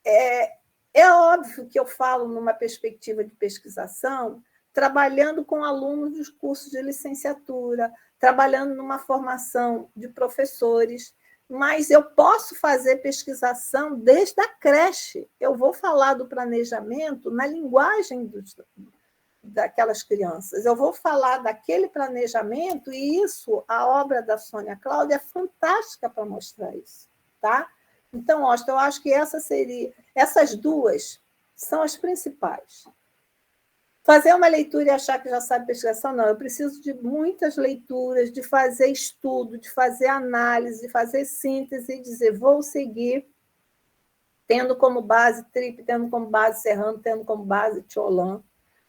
é óbvio que eu falo numa perspectiva de pesquisação, trabalhando com alunos dos cursos de licenciatura, trabalhando numa formação de professores, mas eu posso fazer pesquisação desde a creche. Eu vou falar do planejamento na linguagem daquelas crianças. Eu vou falar daquele planejamento e isso, a obra da Sônia Cláudia é fantástica para mostrar isso. Tá? Então, Austin, eu acho que essas duas são as principais. Fazer uma leitura e achar que já sabe pesquisação, não. Eu preciso de muitas leituras, de fazer estudo, de fazer análise, de fazer síntese e dizer, vou seguir, tendo como base TRIP, tendo como base Serrano, tendo como base Tiolan.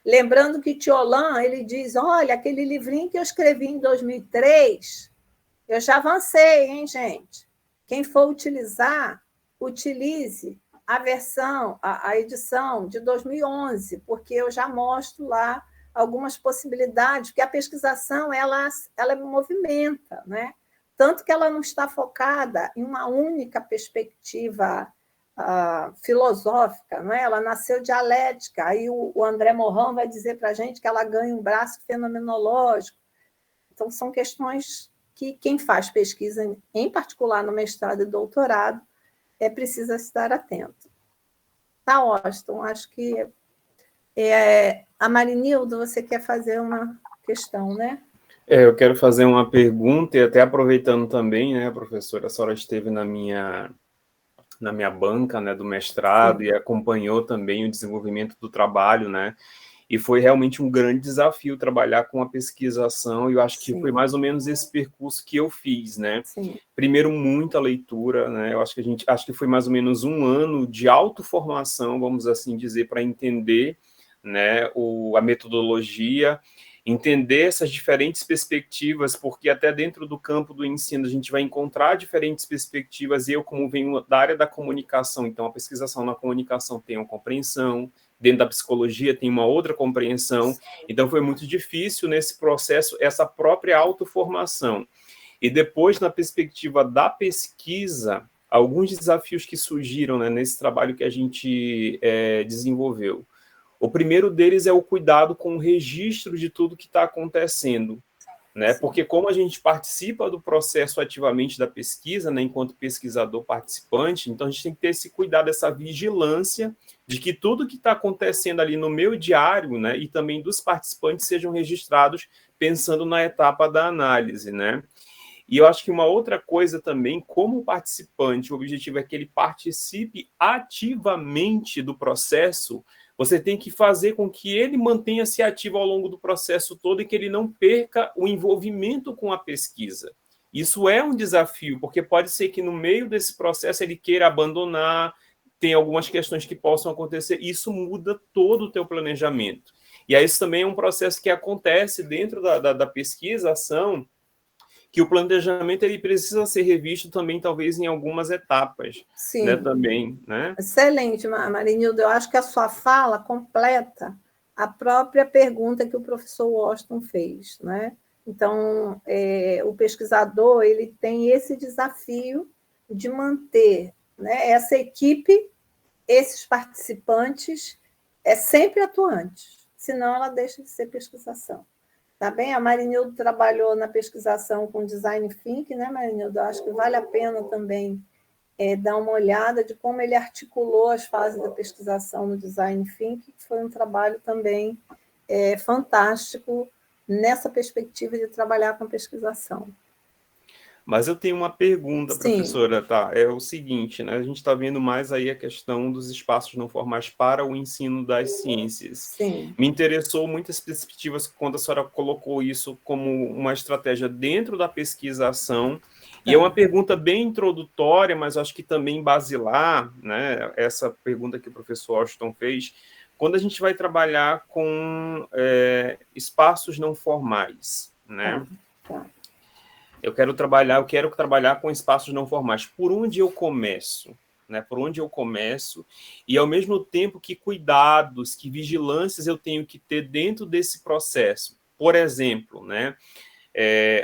Lembrando que Tiolan, ele diz, olha, aquele livrinho que eu escrevi em 2003, eu já avancei, hein, gente? Quem for utilizar, utilize a edição de 2011, porque eu já mostro lá algumas possibilidades, porque a pesquisação ela movimenta, né? Tanto que ela não está focada em uma única perspectiva filosófica, né? Ela nasceu dialética, aí o André Morrão vai dizer para a gente que ela ganha um braço fenomenológico. Então, são questões que quem faz pesquisa, em particular no mestrado e doutorado, precisa estar atento. Tá, Washington, acho que a Marinilda, você quer fazer uma questão, né? Eu quero fazer uma pergunta, e até aproveitando também, né, professora, a senhora esteve na minha banca, né, do mestrado, e acompanhou também o desenvolvimento do trabalho, né, e foi realmente um grande desafio trabalhar com a pesquisação, e eu acho que foi mais ou menos esse percurso que eu fiz, né. Sim. Primeiro, muita leitura, né, eu acho que foi mais ou menos um ano de autoformação, vamos assim dizer, para entender, né, a metodologia, entender essas diferentes perspectivas, porque até dentro do campo do ensino a gente vai encontrar diferentes perspectivas, e eu, como venho da área da comunicação, então a pesquisação na comunicação tem uma compreensão, dentro da psicologia tem uma outra compreensão, então foi muito difícil nesse processo essa própria autoformação. E depois, na perspectiva da pesquisa, alguns desafios que surgiram, né, nesse trabalho que a gente desenvolveu. O primeiro deles é o cuidado com o registro de tudo que está acontecendo, né? Porque como a gente participa do processo ativamente da pesquisa, né, enquanto pesquisador participante, então a gente tem que ter esse cuidado, essa vigilância de que tudo que está acontecendo ali no meu diário, né, e também dos participantes sejam registrados pensando na etapa da análise, né? E eu acho que uma outra coisa também, como participante, o objetivo é que ele participe ativamente do processo. Você tem que fazer com que ele mantenha-se ativo ao longo do processo todo e que ele não perca o envolvimento com a pesquisa. Isso é um desafio, porque pode ser que no meio desse processo ele queira abandonar, tem algumas questões que possam acontecer, e isso muda todo o teu planejamento. E aí isso também é um processo que acontece dentro da pesquisação, que o planejamento ele precisa ser revisto também, talvez, em algumas etapas. Sim. Né, também, né? Excelente, Marinildo. Eu acho que a sua fala completa a própria pergunta que o professor Washington fez, né? Então, o pesquisador ele tem esse desafio de manter, né, essa equipe, esses participantes, sempre atuantes, senão ela deixa de ser pesquisação. Tá bem? A Marinildo trabalhou na pesquisação com design thinking, né, Marinildo? Eu acho que vale a pena também dar uma olhada de como ele articulou as fases da pesquisação no design thinking, que foi um trabalho também fantástico nessa perspectiva de trabalhar com pesquisação. Mas eu tenho uma pergunta, professora, tá? É o seguinte, né? A gente está vendo mais aí a questão dos espaços não formais para o ensino das ciências. Sim. Me interessou muitas perspectivas quando a senhora colocou isso como uma estratégia dentro da pesquisação. E é uma pergunta bem introdutória, mas acho que também basilar, né? Essa pergunta que o professor Washington fez. Quando a gente vai trabalhar com espaços não formais, né? Eu quero trabalhar com espaços não formais. Por onde eu começo? Né? Por onde eu começo? E, ao mesmo tempo, que cuidados, que vigilâncias eu tenho que ter dentro desse processo? Por exemplo, né?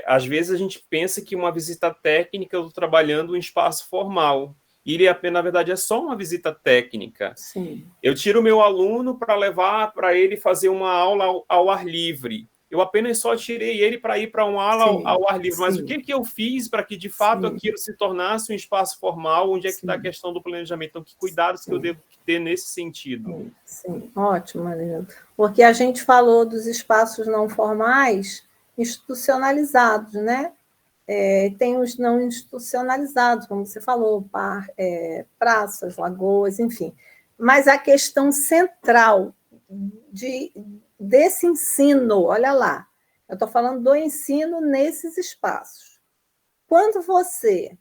Às vezes a gente pensa que uma visita técnica eu estou trabalhando em espaço formal. E ele, na verdade, é só uma visita técnica. Sim. Eu tiro o meu aluno para levar para ele fazer uma aula ao ar livre. Eu apenas só tirei ele para ir para uma aula ao ar livre. Mas o que eu fiz para que, de fato, aquilo se tornasse um espaço formal? Onde é que está a questão do planejamento? Então, que cuidados que eu devo ter nesse sentido? Sim, ótimo, Marinildo. Porque a gente falou dos espaços não formais institucionalizados, né? Tem os não institucionalizados, como você falou, praças, lagoas, enfim. Mas a questão central desse ensino, olha lá, eu estou falando do ensino nesses espaços. Quando você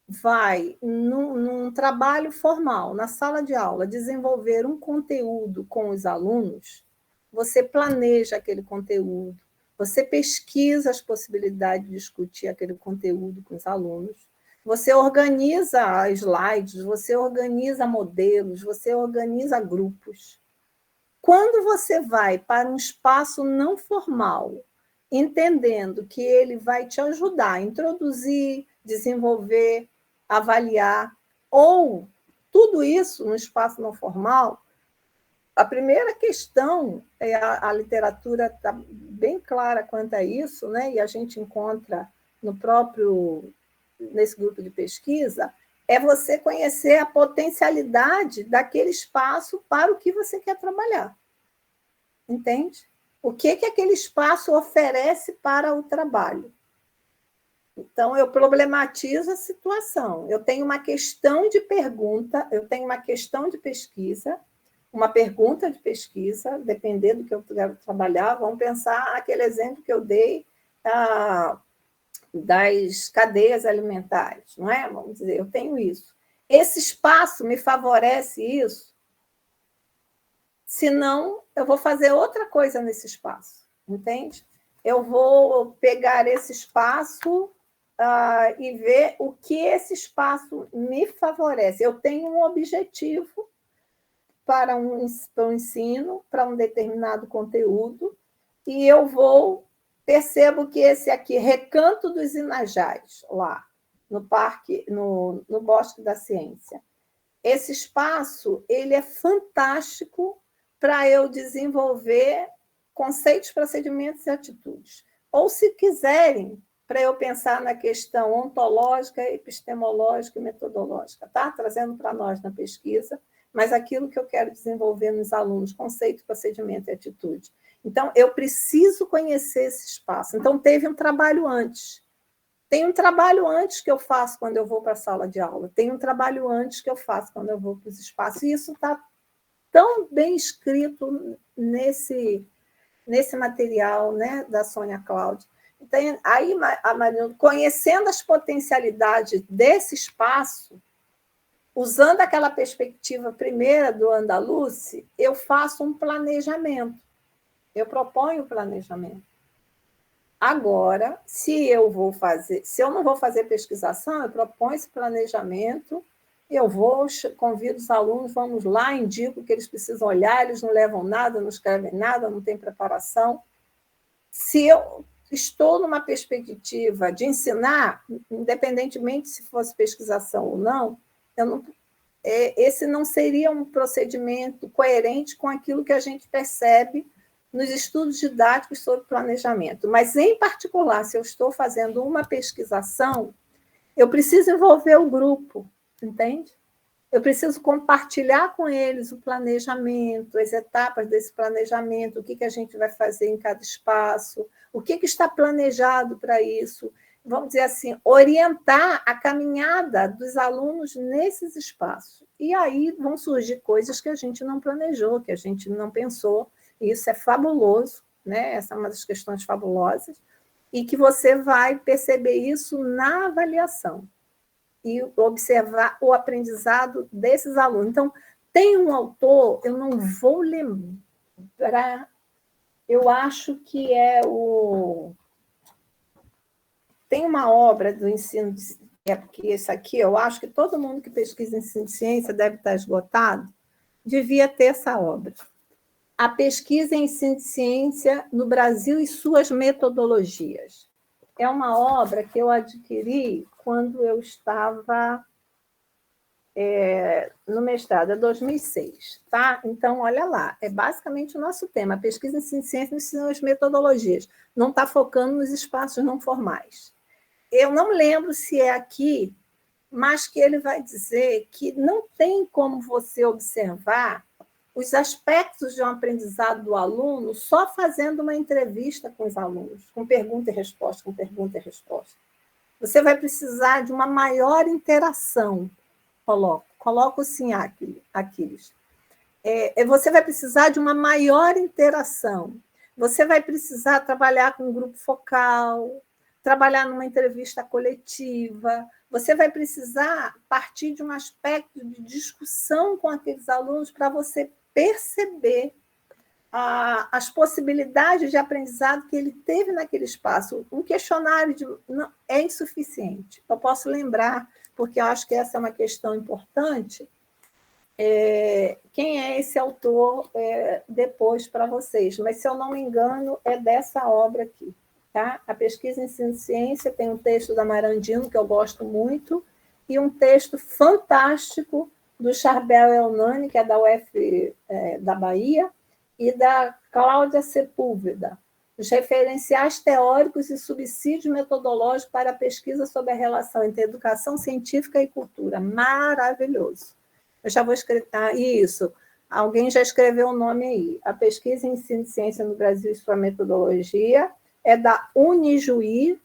vai, num trabalho formal, na sala de aula, desenvolver um conteúdo com os alunos, você planeja aquele conteúdo, você pesquisa as possibilidades de discutir aquele conteúdo com os alunos, você organiza slides, você organiza modelos, você organiza grupos. Quando você vai para um espaço não formal, entendendo que ele vai te ajudar a introduzir, desenvolver, avaliar, ou tudo isso no espaço não formal, a primeira questão, a literatura está bem clara quanto a isso, né? E a gente encontra nesse grupo de pesquisa, é você conhecer a potencialidade daquele espaço para o que você quer trabalhar. Entende? O que aquele espaço oferece para o trabalho. Então, eu problematizo a situação. Eu tenho uma questão de pergunta, eu tenho uma questão de pesquisa, uma pergunta de pesquisa, dependendo do que eu quero trabalhar. Vamos pensar aquele exemplo que eu dei das cadeias alimentares, não é? Vamos dizer, eu tenho isso. Esse espaço me favorece isso? Senão, eu vou fazer outra coisa nesse espaço, entende? Eu vou pegar esse espaço e ver o que esse espaço me favorece. Eu tenho um objetivo para um ensino, para um determinado conteúdo, e eu percebo que esse aqui, Recanto dos Inajás, lá, no parque, no Bosque da Ciência, esse espaço ele é fantástico para eu desenvolver conceitos, procedimentos e atitudes. Ou, se quiserem, para eu pensar na questão ontológica, epistemológica e metodológica, tá? Trazendo para nós na pesquisa, mas aquilo que eu quero desenvolver nos alunos, conceito, procedimento e atitude. Então, eu preciso conhecer esse espaço. Então, teve um trabalho antes. Tem um trabalho antes que eu faço quando eu vou para a sala de aula. Tem um trabalho antes que eu faço quando eu vou para os espaços. E isso está tão bem escrito nesse material, né, da Sônia Cláudia. Então, aí, a Marilda, conhecendo as potencialidades desse espaço, usando aquela perspectiva primeira do Andaluce, eu faço um planejamento. Eu proponho o planejamento. Agora, se eu não vou fazer pesquisação, eu proponho esse planejamento, convido os alunos, vamos lá, indico o que eles precisam olhar, eles não levam nada, não escrevem nada, não tem preparação. Se eu estou numa perspectiva de ensinar, independentemente se fosse pesquisação ou não, esse não seria um procedimento coerente com aquilo que a gente percebe nos estudos didáticos sobre planejamento. Mas, em particular, se eu estou fazendo uma pesquisação, eu preciso envolver o grupo, entende? Eu preciso compartilhar com eles o planejamento, as etapas desse planejamento, o que a gente vai fazer em cada espaço, o que está planejado para isso. Vamos dizer assim, orientar a caminhada dos alunos nesses espaços. E aí vão surgir coisas que a gente não planejou, que a gente não pensou. E isso é fabuloso, né? Essa é uma das questões fabulosas, e que você vai perceber isso na avaliação e observar o aprendizado desses alunos. Então, tem um autor, eu não vou lembrar, eu acho que tem uma obra do ensino, porque esse aqui, eu acho que todo mundo que pesquisa ensino de ciência deve estar esgotado, devia ter essa obra. A pesquisa em ensino de ciência no Brasil e suas metodologias. É uma obra que eu adquiri quando eu estava no mestrado, é 2006. Tá? Então, olha lá, é basicamente o nosso tema, a pesquisa em ensino de ciência e suas metodologias. Não está focando nos espaços não formais. Eu não lembro se é aqui, mas que ele vai dizer que não tem como você observar os aspectos de um aprendizado do aluno só fazendo uma entrevista com os alunos, com pergunta e resposta, com pergunta e resposta. Você vai precisar de uma maior interação. Coloco assim, Aquiles. Você vai precisar de uma maior interação. Você vai precisar trabalhar com um grupo focal, trabalhar numa entrevista coletiva. Você vai precisar partir de um aspecto de discussão com aqueles alunos para você perceber as possibilidades de aprendizado que ele teve naquele espaço. Um questionário é insuficiente. Eu posso lembrar, porque eu acho que essa é uma questão importante, quem é esse autor depois para vocês, mas, se eu não me engano, é dessa obra aqui. Tá? A pesquisa em ensino de ciência tem um texto da Marandino, que eu gosto muito, e um texto fantástico do Charbel Elnani, que é da UF da Bahia, e da Cláudia Sepúlveda, os referenciais teóricos e subsídios metodológicos para a pesquisa sobre a relação entre educação científica e cultura. Maravilhoso. Eu já vou escrever. Isso. Alguém já escreveu o nome aí. A pesquisa em ensino de ciência no Brasil e sua metodologia é da Unijuí,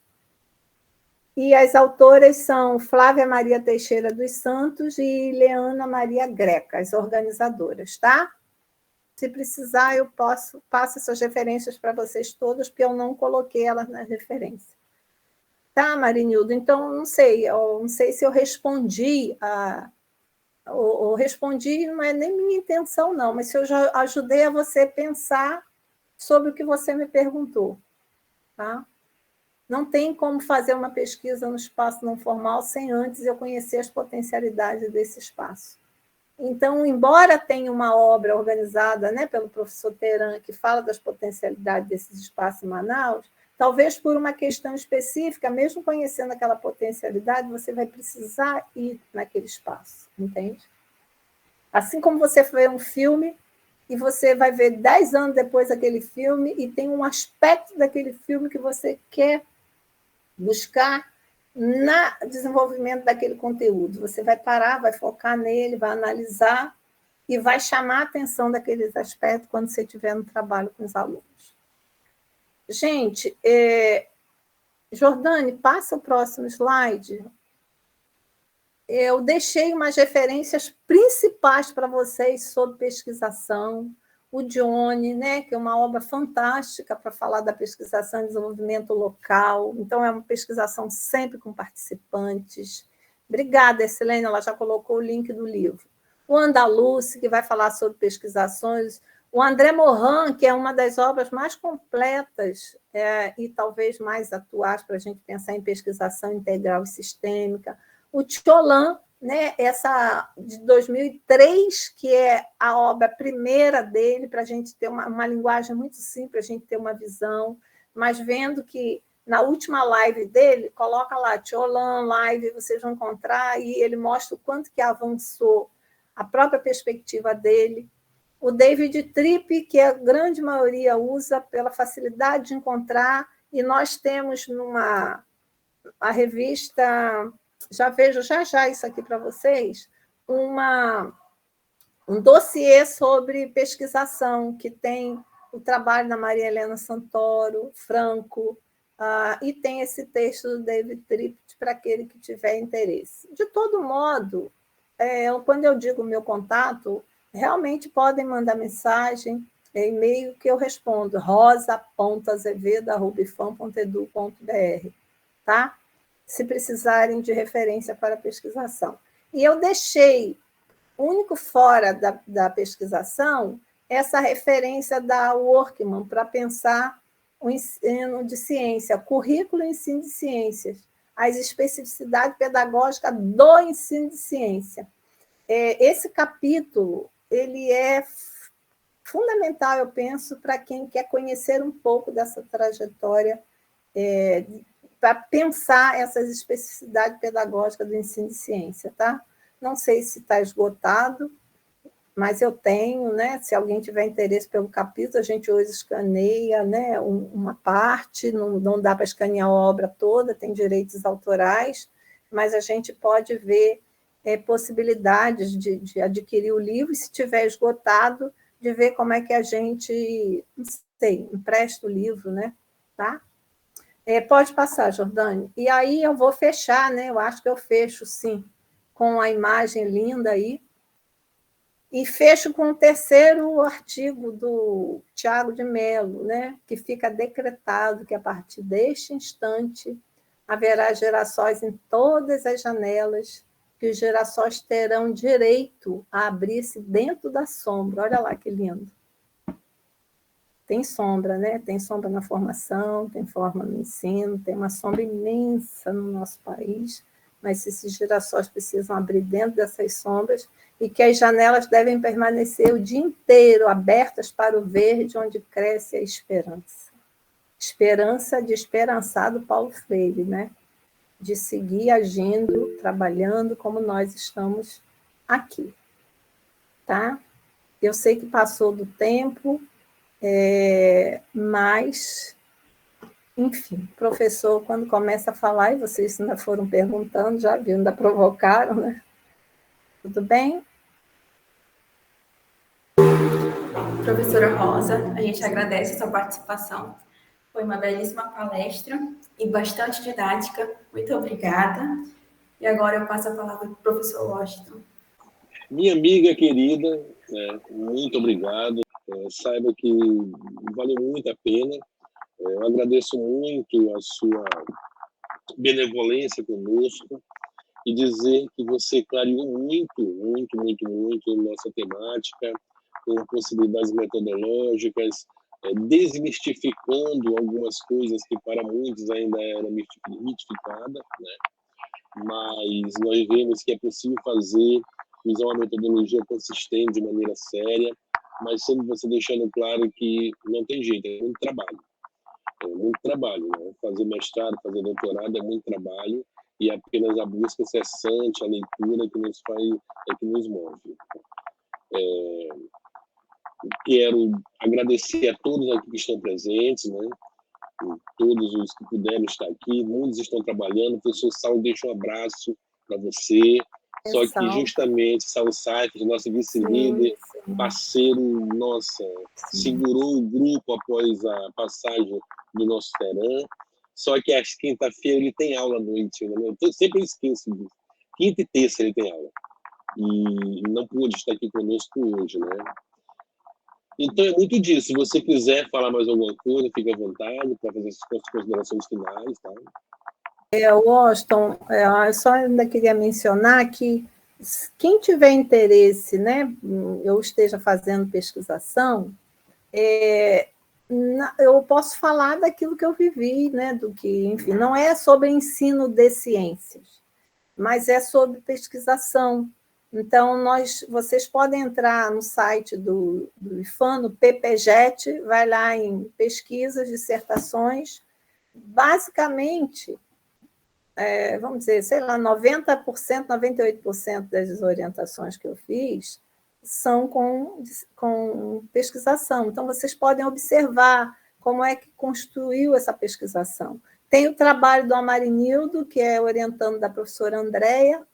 e as autoras são Flávia Maria Teixeira dos Santos e Leana Maria Greca, as organizadoras, tá? Se precisar, eu passo essas referências para vocês todas, porque eu não coloquei elas na referência. Tá, Marinildo? Então, não sei se eu respondi ou respondi, não é nem minha intenção, não, mas se eu já ajudei a você pensar sobre o que você me perguntou, tá? Não tem como fazer uma pesquisa no espaço não formal sem antes eu conhecer as potencialidades desse espaço. Então, embora tenha uma obra organizada, né, pelo professor Teran, que fala das potencialidades desses espaços em Manaus, talvez por uma questão específica, mesmo conhecendo aquela potencialidade, você vai precisar ir naquele espaço, entende? Assim como você vê um filme e você vai ver 10 anos depois aquele filme e tem um aspecto daquele filme que você quer buscar no desenvolvimento daquele conteúdo. Você vai parar, vai focar nele, vai analisar e vai chamar a atenção daqueles aspectos quando você estiver no trabalho com os alunos. Gente, Jordane, passa o próximo slide. Eu deixei umas referências principais para vocês sobre pesquisação. O Dione, né, que é uma obra fantástica para falar da pesquisação e desenvolvimento local. Então, é uma pesquisação sempre com participantes. Obrigada, Silene, ela já colocou o link do livro. O Andaluce, que vai falar sobre pesquisações. O André Morin, que é uma das obras mais completas e talvez mais atuais para a gente pensar em pesquisação integral e sistêmica. O Tcholan, né, essa de 2003, que é a obra primeira dele, para a gente ter uma linguagem muito simples, para a gente ter uma visão, mas vendo que na última live dele, coloca lá, Tcholan Live, vocês vão encontrar, e ele mostra o quanto que avançou a própria perspectiva dele. O David Tripp, que a grande maioria usa pela facilidade de encontrar, e nós temos a revista... Já vejo já isso aqui para vocês, um dossiê sobre pesquisação, que tem o trabalho da Maria Helena Santoro, Franco, e tem esse texto do David Tripp para aquele que tiver interesse. De todo modo, quando eu digo meu contato, realmente podem mandar mensagem, e-mail que eu respondo, rosa.azevedo@ubifam.edu.br, tá? Se precisarem de referência para pesquisação. E eu deixei, único fora da pesquisação, essa referência da Workman para pensar o ensino de ciência, currículo e ensino de ciências, as especificidades pedagógicas do ensino de ciência. Esse capítulo ele é fundamental, eu penso, para quem quer conhecer um pouco dessa trajetória para pensar essas especificidades pedagógicas do ensino de ciência, tá? Não sei se está esgotado, mas eu tenho, né? Se alguém tiver interesse pelo capítulo, a gente hoje escaneia, né, uma parte, não dá para escanear a obra toda, tem direitos autorais, mas a gente pode ver possibilidades de adquirir o livro, e se tiver esgotado, de ver como é que a gente, não sei, empresta o livro, né? Tá? Pode passar, Jordane. E aí eu vou fechar, né? Eu acho que eu fecho, sim, com a imagem linda aí. E fecho com o terceiro artigo do Tiago de Mello, né? Que fica decretado que, a partir deste instante, haverá girassóis em todas as janelas, que os girassóis terão direito a abrir-se dentro da sombra. Olha lá que lindo. Tem sombra, né? Tem sombra na formação, tem forma no ensino, tem uma sombra imensa no nosso país, mas esses girassóis precisam abrir dentro dessas sombras, e que as janelas devem permanecer o dia inteiro abertas para o verde, onde cresce a esperança. Esperança de esperançado Paulo Freire, né? De seguir agindo, trabalhando como nós estamos aqui. Tá? Eu sei que passou do tempo, mas enfim, professor, quando começa a falar, e vocês ainda foram perguntando, já viram, ainda provocaram, né? Tudo bem? Professora Rosa, a gente agradece a sua participação. Foi uma belíssima palestra e bastante didática. Muito obrigada. E agora eu passo a palavra para o professor Washington. Minha amiga querida, muito obrigado. Saiba que valeu muito a pena. Eu agradeço muito a sua benevolência conosco e dizer que você clareou muito nossa temática, com possibilidades metodológicas, desmistificando algumas coisas que para muitos ainda eram mitificadas, né? Mas nós vemos que é possível usar uma metodologia consistente de maneira séria, mas sempre você deixando claro que não tem jeito, é muito trabalho. É muito trabalho, né? Fazer mestrado, fazer doutorado é muito trabalho, e apenas a busca incessante, a leitura que nos move. Quero agradecer a todos aqui que estão presentes, né? Todos os que puderam estar aqui, muitos estão trabalhando. O professor Saulo deixa um abraço para você. Só que justamente Saulo Saifes, nosso vice-líder, parceiro, nossa, segurou o grupo após a passagem do nosso Teran. Só que às quinta-feira ele tem aula à noite, né? Eu sempre esqueço disso. Quinta e terça ele tem aula. E não pôde estar aqui conosco hoje, né? Então é muito disso. Se você quiser falar mais alguma coisa, fique à vontade para fazer as considerações finais, tá? Washington, eu só ainda queria mencionar que quem tiver interesse, né, eu esteja fazendo pesquisação, eu posso falar daquilo que eu vivi, né, do que, enfim, não é sobre ensino de ciências, mas é sobre pesquisação. Então, vocês podem entrar no site do IFAM, no PPJET, vai lá em pesquisas, dissertações, basicamente, vamos dizer, sei lá, 90%, 98% das orientações que eu fiz são com pesquisação. Então, vocês podem observar como é que construiu essa pesquisação. Tem o trabalho do Amarinildo, que é orientando da professora Andréia,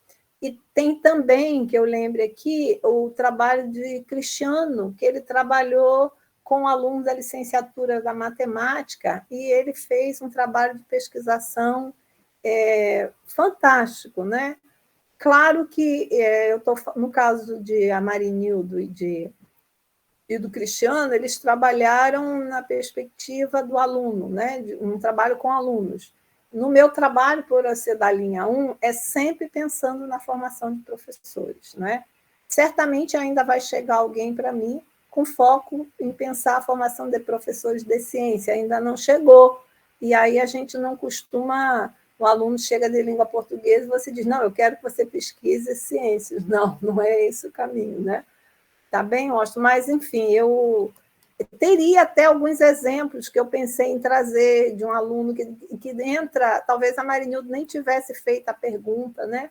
e tem também, que eu lembre aqui, o trabalho de Cristiano, que ele trabalhou com alunos da licenciatura da matemática, e ele fez um trabalho de pesquisação fantástico, né? Claro que no caso de Amarinildo e do Cristiano, eles trabalharam na perspectiva do aluno, né? Um trabalho com alunos. No meu trabalho, por eu ser da linha 1, é sempre pensando na formação de professores, né? Certamente ainda vai chegar alguém para mim com foco em pensar a formação de professores de ciência, ainda não chegou. E aí a gente não costuma... O aluno chega de língua portuguesa e você diz, não, eu quero que você pesquise ciências. Não, não é esse o caminho, né? Tá bem, Washington? Mas, enfim, eu teria até alguns exemplos que eu pensei em trazer de um aluno que entra, talvez a Marinildo nem tivesse feito a pergunta, né?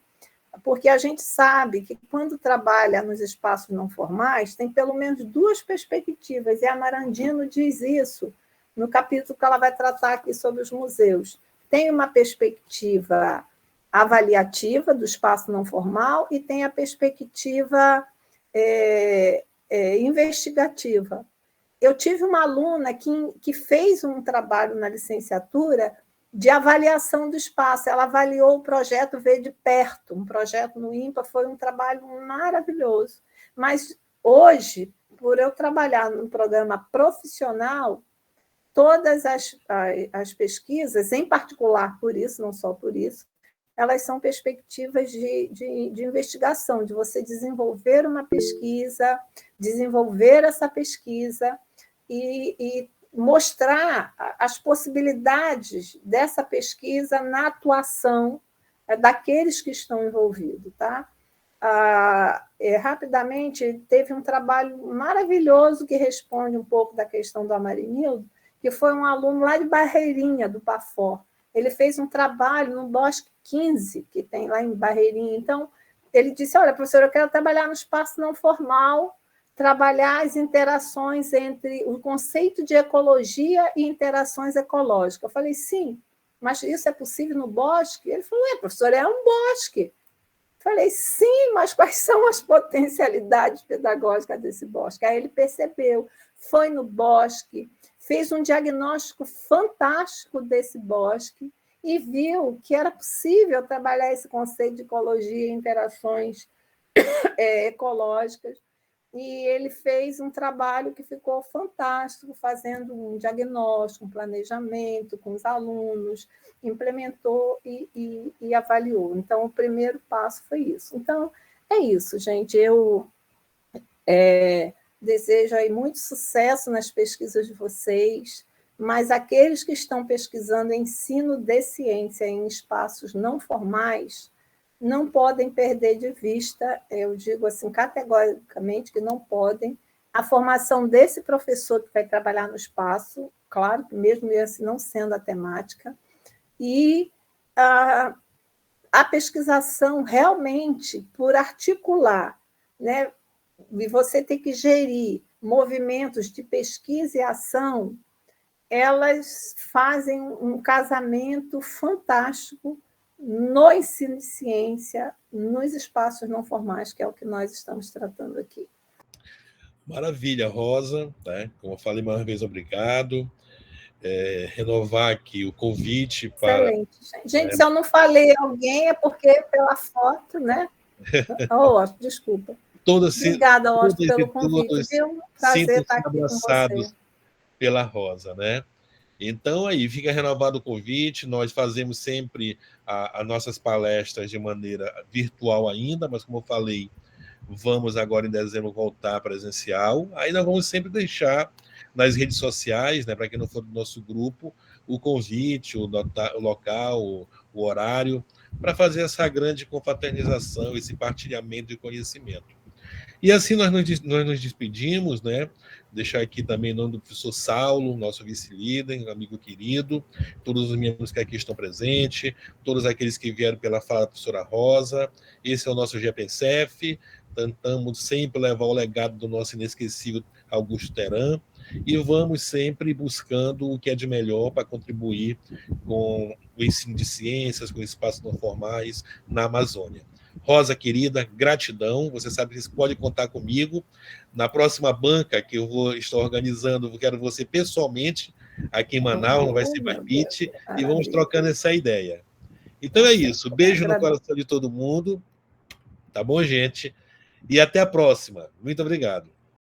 Porque a gente sabe que quando trabalha nos espaços não formais, tem pelo menos duas perspectivas, e a Marandino diz isso no capítulo que ela vai tratar aqui sobre os museus. Tem uma perspectiva avaliativa do espaço não formal e tem a perspectiva investigativa. Eu tive uma aluna que fez um trabalho na licenciatura de avaliação do espaço. Ela avaliou o projeto Ver de Perto, um projeto no INPA, foi um trabalho maravilhoso. Mas hoje, por eu trabalhar num programa profissional, todas as pesquisas, em particular por isso, não só por isso, elas são perspectivas de investigação, de você desenvolver uma pesquisa, desenvolver essa pesquisa e mostrar as possibilidades dessa pesquisa na atuação daqueles que estão envolvidos, tá? Rapidamente, teve um trabalho maravilhoso que responde um pouco da questão do Amarinildo, que foi um aluno lá de Barreirinha, do PAFOR. Ele fez um trabalho no Bosque 15, que tem lá em Barreirinha. Então, ele disse, olha, professora, eu quero trabalhar no espaço não formal, trabalhar as interações entre o conceito de ecologia e interações ecológicas. Eu falei, sim, mas isso é possível no bosque? Ele falou, professora, é um bosque. Falei, sim, mas quais são as potencialidades pedagógicas desse bosque? Aí ele percebeu, foi no bosque, fez um diagnóstico fantástico desse bosque e viu que era possível trabalhar esse conceito de ecologia e interações ecológicas. E ele fez um trabalho que ficou fantástico, fazendo um diagnóstico, um planejamento com os alunos, implementou e avaliou. Então, o primeiro passo foi isso. Então, é isso, gente. Eu desejo aí muito sucesso nas pesquisas de vocês, mas aqueles que estão pesquisando ensino de ciência em espaços não formais não podem perder de vista, eu digo assim categoricamente que não podem, a formação desse professor que vai trabalhar no espaço, claro que mesmo assim não sendo a temática, e a pesquisação realmente por articular, né? E você tem que gerir movimentos de pesquisa e ação, elas fazem um casamento fantástico no ensino de ciência, nos espaços não formais, que é o que nós estamos tratando aqui. Maravilha, Rosa. Né? Como eu falei mais uma vez, obrigado. Renovar aqui o convite para... Excelente, gente. Gente, se eu não falei alguém, é porque pela foto, né? Desculpa. Obrigada, Oscar, pelo convite. Viu? Prazer estar aqui com você. Pela Rosa, né? Então, aí, fica renovado o convite. Nós fazemos sempre as nossas palestras de maneira virtual ainda, mas, como eu falei, vamos agora em dezembro voltar presencial. Aí nós vamos sempre deixar nas redes sociais, né, para quem não for do nosso grupo, o convite, o local, o horário, para fazer essa grande confraternização, esse partilhamento de conhecimento. E assim nós nos despedimos, né? Deixar aqui também o nome do professor Saulo, nosso vice-líder, amigo querido, todos os membros que aqui estão presentes, todos aqueles que vieram pela fala da professora Rosa. Esse é o nosso GPCF. Tentamos sempre levar o legado do nosso inesquecível Augusto Teran e vamos sempre buscando o que é de melhor para contribuir com o ensino de ciências, com espaços não formais na Amazônia. Rosa, querida, gratidão. Você sabe que você pode contar comigo. Na próxima banca que eu vou estar organizando, eu quero você pessoalmente aqui em Manaus, não vai ser mais pitch, e vamos trocando essa ideia. Então é isso. Beijo no coração de todo mundo. Tá bom, gente? E até a próxima. Muito obrigado.